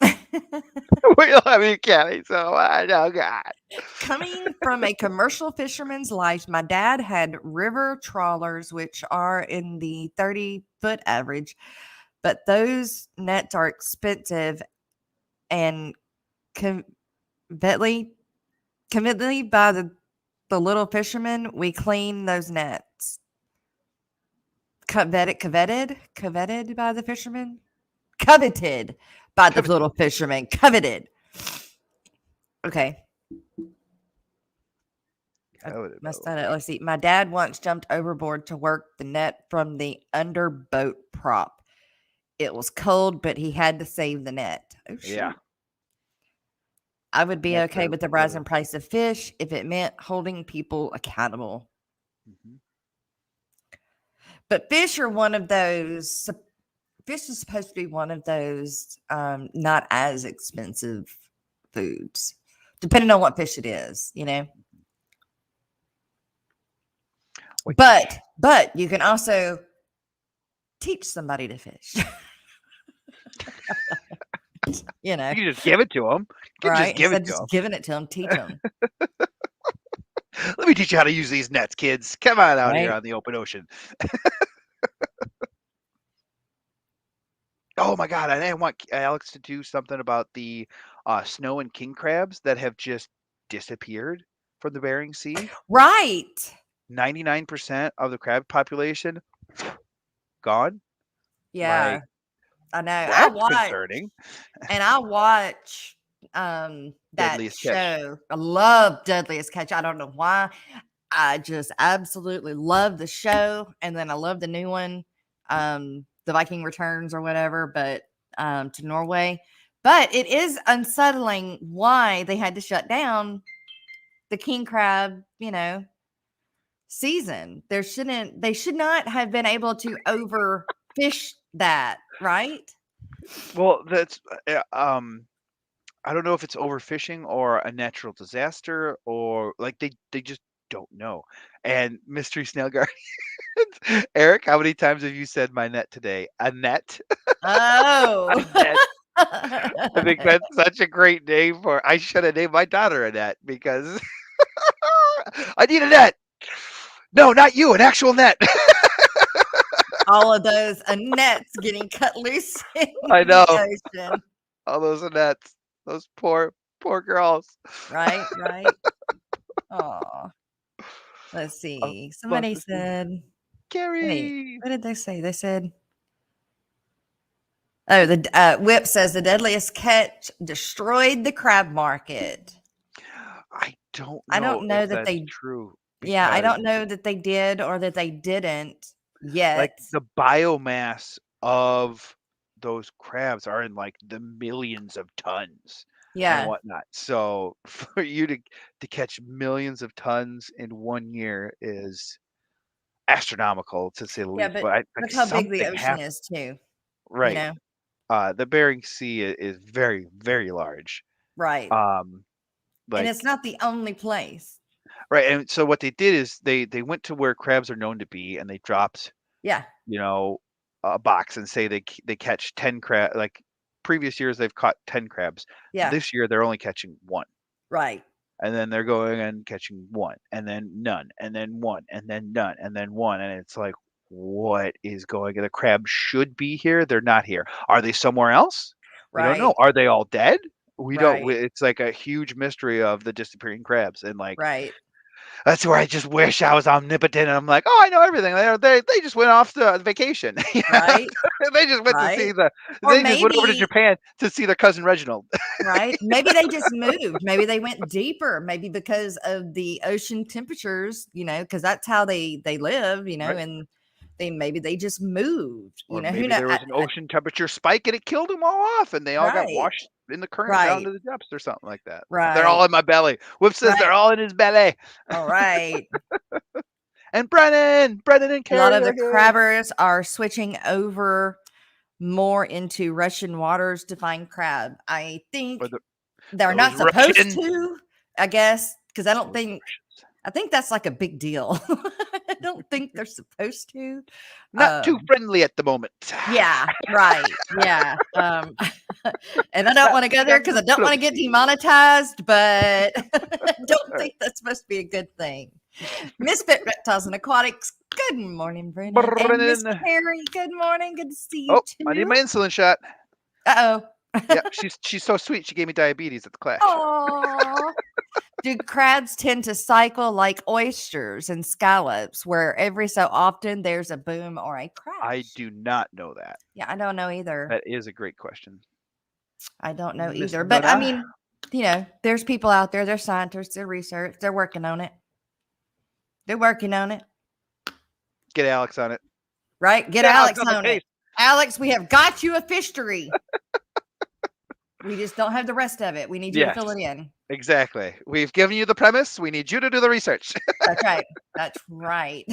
We don't have any Kenny, so I know God. Coming from a commercial fisherman's life, my dad had river trawlers, which are in the 30-foot average, but those nets are expensive and conveniently by the little fishermen, we clean those nets. Coveted by the fishermen? Coveted by the little fishermen. Coveted. Okay. Messed that up. Let's see. My dad once jumped overboard to work the net from the underboat prop. It was cold, but he had to save the net. Oh, shoot. Yeah. I would be okay with the rising price of fish if it meant holding people accountable. Mm-hmm. But fish are one of those. Fish is supposed to be one of those not as expensive foods, depending on what fish it is, But you can also teach somebody to fish. You can just give it to them. Right? Instead of just giving it to them, teach them. Let me teach you how to use these nets, kids. Come on out here on the open ocean. Oh my God, I want Alex to do something about the snow and king crabs that have just disappeared from the Bering Sea. Right. 99% of the crab population gone. Yeah. I know. That's concerning. And I watch that Deadliest show. Catch. I love Deadliest Catch. I don't know why. I just absolutely love the show, and then I love the new one, the Viking Returns or whatever, but to Norway. But it is unsettling why they had to shut down the king crab, season. They should not have been able to overfish that, right? Well, that's I don't know if it's overfishing or a natural disaster or like they just don't know. And Mystery Snail Guard, Eric, how many times have you said my net today? A net? Oh. A net. I think that's such a great name for. I should have named my daughter Annette because I need a net. No, not you, an actual net. All of those nets getting cut loose in I know. the ocean. All those Annettes. Those poor girls. Right. Oh, let's see. Somebody said, Carrie. wait, what did they say? They said, oh, the Whip says the deadliest catch destroyed the crab market. I don't know if that that's they true. Yeah, I because, don't know that they did or that they didn't yet. like, the biomass of those crabs are in like the millions of tons and Yeah. whatnot. So for you to catch millions of tons in 1 year is astronomical to say the Yeah, least. but But look how big the something ocean happened. is too. Right. know? The Bering Sea is very, very large. Right. Um, And like it's not the only place. right. And so what they did is they went to where crabs are known to be, and they dropped Yeah. a box and say they catch 10 crab. Like previous years, they've caught 10 crabs. Yeah. This year, they're only catching one. Right. And then they're going and catching one, and then none, and then one, and then none, and then one. And it's like, what is going on? The crabs should be here. They're not here. Are they somewhere else? We don't know. Right. Are they all dead? We don't. Right. It's like a huge mystery of the disappearing crabs. And like, Right. that's where I just wish I was omnipotent. And I'm like, oh, I know everything. They just went off to vacation. Right. They just went to see Right. they just went over to Japan to see their cousin Reginald. Right. Maybe they just moved. Maybe they went deeper. Maybe because of the ocean temperatures, because that's how they live, Right. and maybe they just moved. Or Who maybe knows? there was an ocean temperature spike and it killed them all off, and they all got Right. washed in the current down Right. to the depths or something like that. Right. They're all in my belly. Whip says they're Right. all in his belly. All right. And Brennan and A Carrie lot of are the here. crabbers are switching over more into Russian waters to find crab. I think they're not those supposed Russian- to, I guess, because I don't Those think Russians. I think that's like a big deal. I don't think they're supposed to. Not too friendly at the moment. Yeah, right. Yeah. And I don't want to go there because I don't want to get demonetized, but I don't think that's supposed to be a good thing. Misfit Reptiles and Aquatics. Good morning, Brennan. And Miss Brennan. Carrie, good morning. Good to see you Oh, too. I need my insulin shot. Uh-oh. Yep, she's so sweet. She gave me diabetes at the clash. Aww. Do crabs tend to cycle like oysters and scallops, where every so often there's a boom or a crash? I do not know that. Yeah, I don't know either. That is a great question. I don't know Miss either. But I Nona? mean, there's people out there, they're scientists, they're research, they're working on it. They're working on it. Get Alex on it. Right? Get Alex on it. Alex, we have got you a fishery. We just don't have the rest of it. We need you to fill it in. Exactly. We've given you the premise. We need you to do the research. That's right. That's right.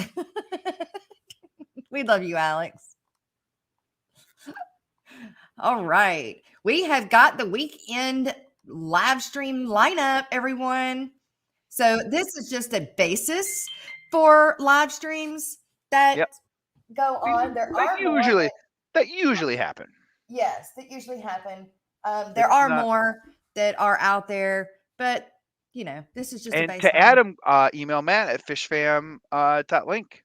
We love you, Alex. All right. We have got the weekend live stream lineup, everyone. So this is just a basis for live streams that go on. There are that usually happen. Yes, that usually happen. There are more that are out there, but this is just a baseline. To Adam, email Matt at fishfam.link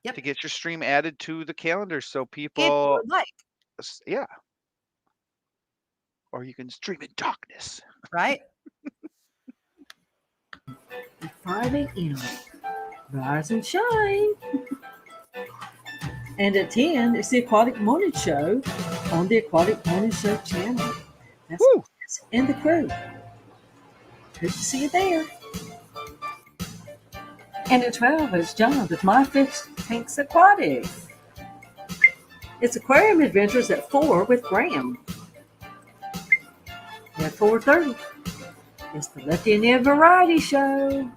to get your stream added to the calendar so people if you would like. Yeah. Or you can stream in darkness. Right? At 5 a.m. Rise and shine. And at 10, it's the Aquatic Morning Show on the Aquatic Morning Show channel. That's and the crew. Hope to see you there. And at 12 is John with My Fish Tanks Aquatics. It's Aquarium Adventures at 4 with Graham. At 4:30, it's the Lefty and Ed Variety Show.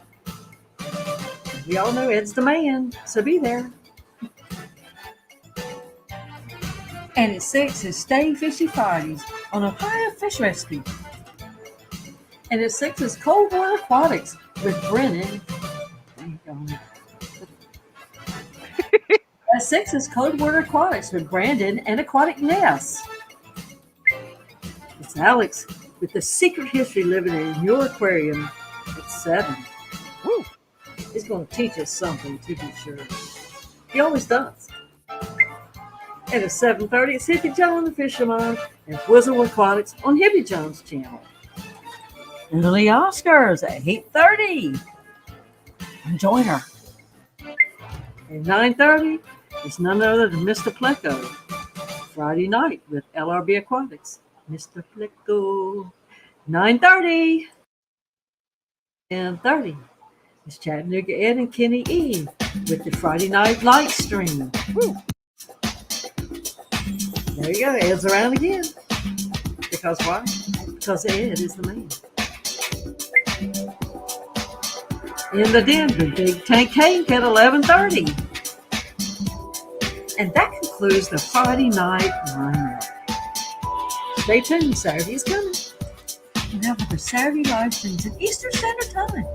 We all know Ed's the man, so be there. And at 6 is Stay Fishy Fridays on Ohio Fish Rescue. And at 6 is Cold Water Aquatics with Brennan. At 6 is Cold Water Aquatics with Brandon and Aquatic Nest. It's Alex with the secret history living in your aquarium at 7. Woo. He's going to teach us something, to be sure. He always does. And at 7:30, it's Hippie John the Fisherman and Whistle Aquatics on Hippie John's channel. Early Oscars at 8:30. Join her. At 9:30, it's none other than Mr. Pleco. Friday night with LRB Aquatics. Mr. Pleco. 9:30. And 30. It's Chattanooga Ed and Kenny E with the Friday night light stream. Woo. There you go. Ed's around again. Because why? Because Ed is the man. In the den with Big Tank Hank at 11:30. And that concludes the Friday night lineup. Stay tuned. Saturday is coming. And now for the Saturday live streams at Eastern Standard Time.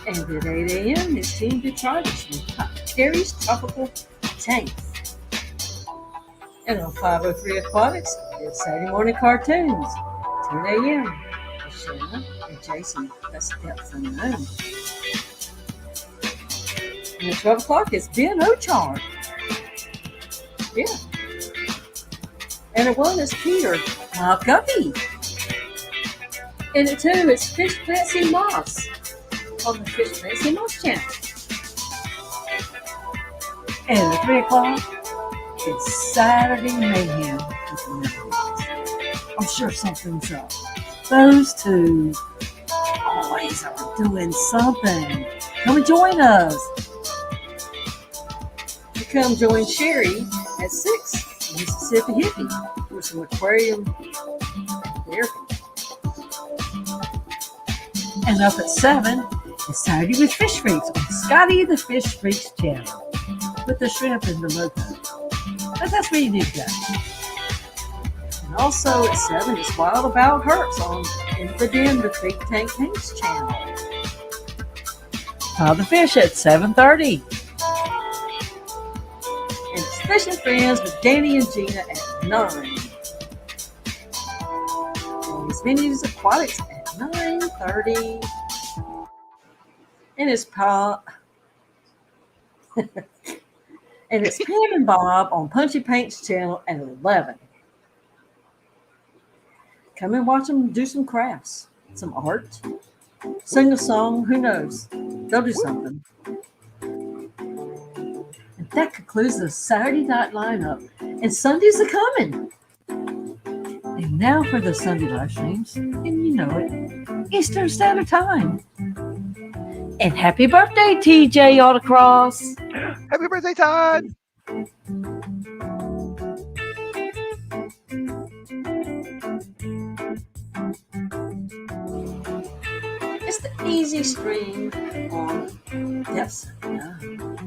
And at 8 a.m. it's Team Detritus with Terry's Tropical Tanks. And on 503 Aquatics, it's Saturday morning cartoons, 10 a.m. with Shanna and Jason. That's Depth Unknown. And at 12 o'clock, it's Ben Ochard. Yeah. And at 1 is Peter Guppy. And at 2, it's Fish Fancy Moss on the Fish Fancy Moss channel. And at 3 o'clock, it's Saturday Mayhem with the Netherlands. I'm sure something's up. Those two always are doing something. Come and join us. You come join Sherry at 6 in Mississippi Hippie for some aquarium therapy. And up at 7 is Saturday with Fish Freaks on Scotty the Fish Freaks channel with the shrimp and the mocha. But that's where you need to go. And also at 7 is Wild About Hertz on In the Den with Big Tank Hank's channel. The Fish at 7:30. And it's Fish and Friends with Danny and Gina at 9. And it's Vinny's Aquatics at 9:30. And it's and it's Pam and Bob on Punchy Paint's channel at 11. Come and watch them do some crafts, some art, sing a song, who knows? They'll do something. And that concludes the Saturday night lineup. And Sundays are coming. And now for the Sunday live streams, and you know it, Eastern Standard Time. And happy birthday, TJ Autocross. Happy birthday, Todd. It's the easy stream on Depths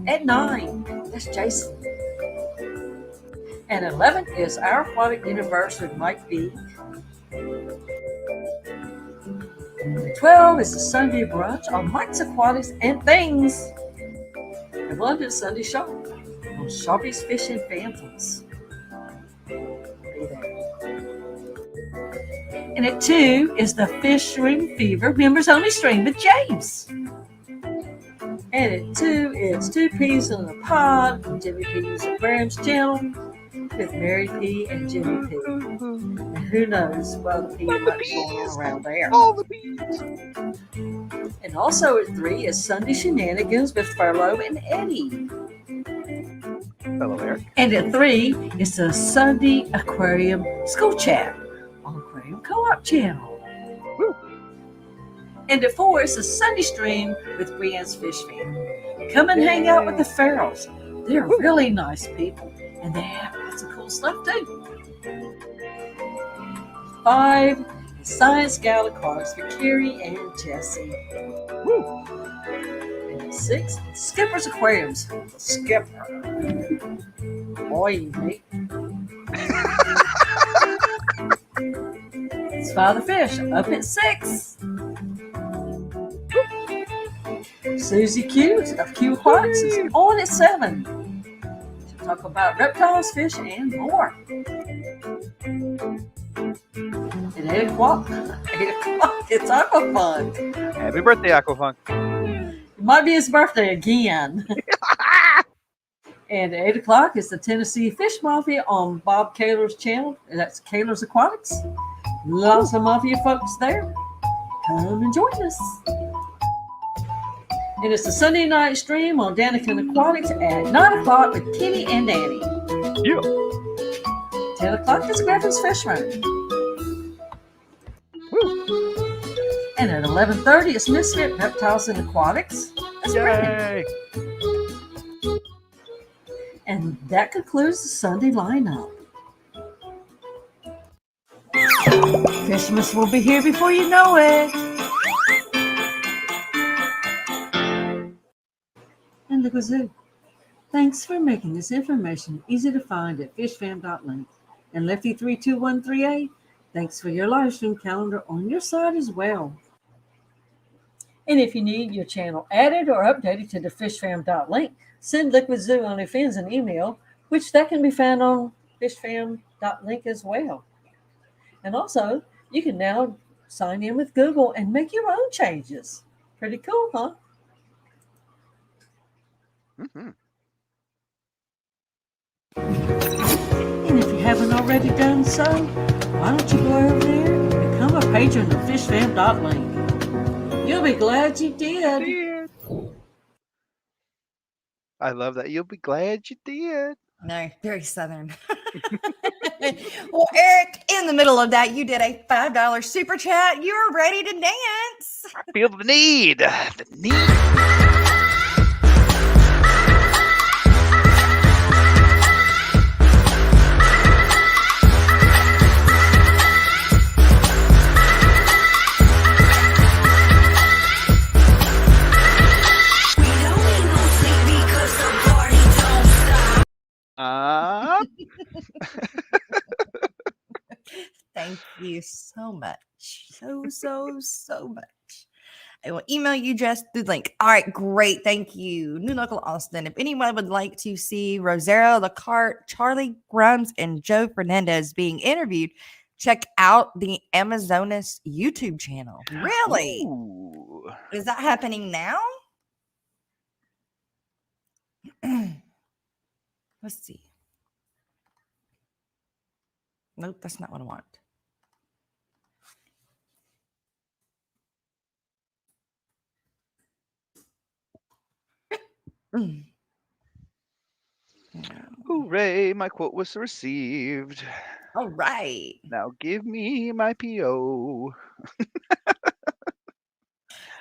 at 9. That's Jason. And 11 is Our Aquatic Universe with Mike B. And 12 is the Sunday brunch on Mike's Aquatics and Things. And 1 is Sunday Shop on Sharpie's Fish and Phantoms. Be there. And at 2 is the Fish Ring Fever members only stream with James. And at 2 is 2 Peas in a Pod on Jimmy P's Aquarium's channel with Mary P and Jimmy P. And who knows what other P might be going on around there. All the bees. And also at 3 is Sunday Shenanigans with Furlough and Eddie. Hello, Eric. And at 3 is the Sunday Aquarium School Chat on Aquarium Co-op channel. Woo. And at 4 is the Sunday stream with Brienne's Fish Fam. Come and hang out with the Farrells. They're really nice people, and they have lots of cool stuff too. 5 is Science Gala cards for Carrie and Jesse. And at 6, Skipper's Aquariums. Skipper. Boy, mate. It's Father Fish up at 6. Susie Q of Q Aquatics is on at 7. She'll talk about reptiles, fish, and more. At 8 o'clock, it's Aquafun. Happy birthday, Aquafunk. It might be his birthday again. And at 8 o'clock is the Tennessee Fish Mafia on Bob Kaler's channel. That's Kaler's Aquatics. Lots of Mafia folks there. Come and join us. And it's the Sunday night stream on Danican Aquatics at 9 o'clock with Kenny and Danny. Yeah. 10 o'clock is Griffin's Fish Run. And at 11:30 is Misfit Reptiles and Aquatics. That's Brandon. Yay. And that concludes the Sunday lineup. Christmas will be here before you know it. And the Kazoo. Thanks for making this information easy to find at fishfam.link. And Lefty32138, thanks for your live stream calendar on your site as well. And if you need your channel added or updated to the fishfam.link, send Liquid Zoo OnlyFans an email, which that can be found on fishfam.link as well. And also, you can now sign in with Google and make your own changes. Pretty cool, huh? Mm-hmm. And if you haven't already done so, why don't you go over there and become a patron of fishfam.link. You'll be glad you did. I love that. You'll be glad you did. No, very Southern. Well, Eric, in the middle of that, you did a $5 super chat. You're ready to dance. I feel the need. The need. Thank you so much. So much. I will email you just the link. All right, great. Thank you. New Local Austin. If anyone would like to see Rosero Lacarte, Charlie Grimes, and Joe Fernandez being interviewed, check out the Amazonas YouTube channel. Really? Ooh. Is that happening now? Let's see. Nope, that's not what I want. Hooray, my quote was received. All right. Now give me my PO.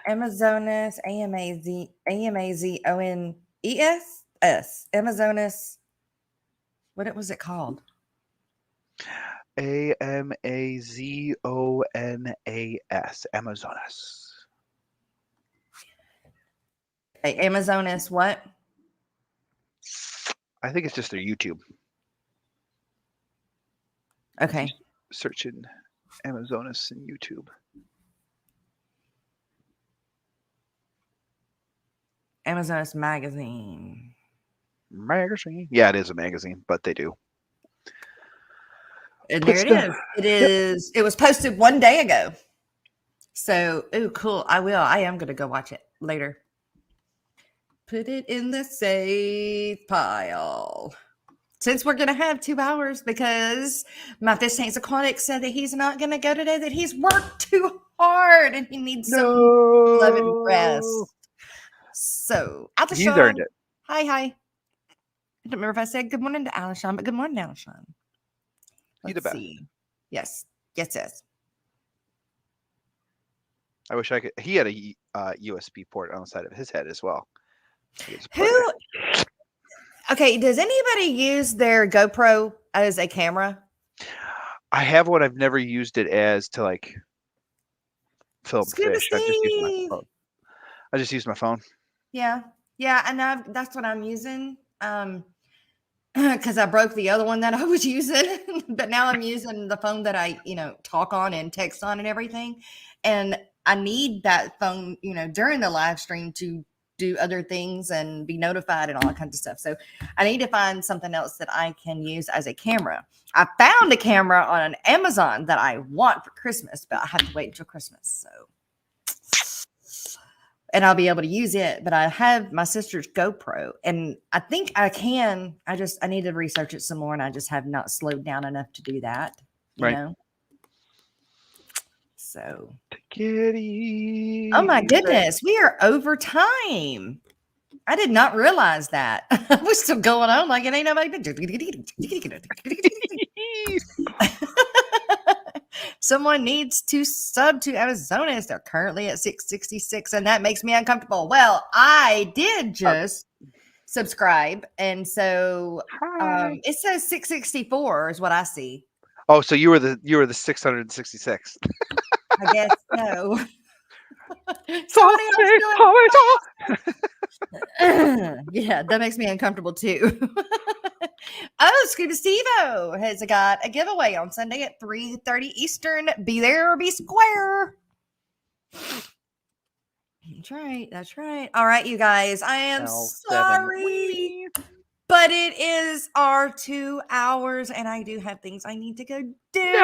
Amazonas, AMAZONES, Amazonas. What was it called? AMAZONAS, Amazonas. Amazonas, what? I think it's just their YouTube. Okay. Searching Amazonas in YouTube. Amazonas magazine. Magazine. Yeah, it is a magazine, but they do. And there it is. It is. It was posted 1 day ago. So, oh, cool. I am going to go watch it later. Put it in the save pile. Since we're going to have 2 hours because my Fish Tanks Aquatic said that he's not going to go today, that he's worked too hard and he needs some love and rest. So, Alishon. He's earned it. Hi. I don't remember if I said good morning to Alishon, but good morning, Alishon. You the best. See. Yes. I wish I could. He had a USB port on the side of his head as well. Who? Okay, does anybody use their GoPro as a camera? I have one. I've never used it as to like film Scuba fish. I just use my Steve. phone. I just use my phone. Yeah, and that's what I'm using. Because I broke the other one that I was using, but now I'm using the phone that I, talk on and text on and everything. And I need that phone, during the live stream to do other things and be notified and all that kinds of stuff. So I need to find something else that I can use as a camera. I found a camera on Amazon that I want for Christmas, but I have to wait until Christmas. And I'll be able to use it, but I have my sister's GoPro and I think I can. I need to research it some more and I just have not slowed down enough to do that, you know? So. Oh my goodness. We are over time. I did not realize that. I was still going on like it ain't nobody. Someone needs to sub to Arizona. They're currently at 666, and that makes me uncomfortable. Well, I did just subscribe, and so it says 664 is what I see. Oh, so you were the 666. I guess so. Yeah, that makes me uncomfortable too. Oh, Scuba Steve-O has got a giveaway on Sunday at 3:30 Eastern. Be there or be square. That's right. All right, you guys. I am sorry, but it is our 2 hours, and I do have things I need to go do.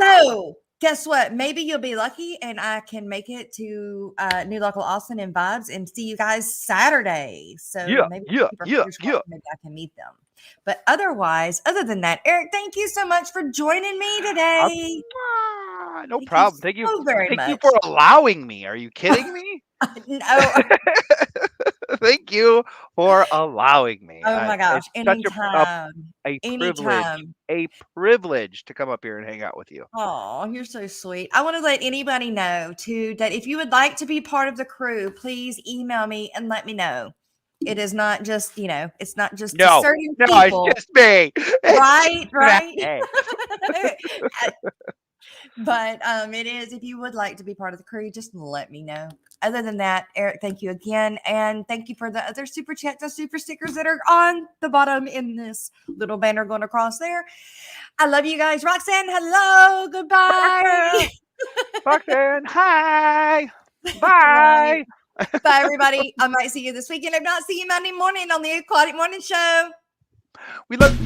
So, guess what? Maybe you'll be lucky, and I can make it to New Local Austin and Vibes and see you guys Saturday. So maybe I can meet them. But otherwise, other than that, Eric, thank you so much for joining me today. No problem. Thank you so very much. Thank you for allowing me. Are you kidding me? No. Thank you for allowing me. Oh my gosh. Anytime. A privilege to come up here and hang out with you. Oh, you're so sweet. I want to let anybody know too that if you would like to be part of the crew, please email me and let me know. It is not just, it's not just certain people. It's just me. Right. But it is, if you would like to be part of the crew, just let me know. Other than that, Eric, thank you again. And thank you for the other super chats, the super stickers that are on the bottom in this little banner going across there. I love you guys. Roxanne, hello. Goodbye. Roxanne, hi. Bye. Bye, everybody. I might see you this weekend. If not, see you Monday morning on the Aquatic Morning Show. We love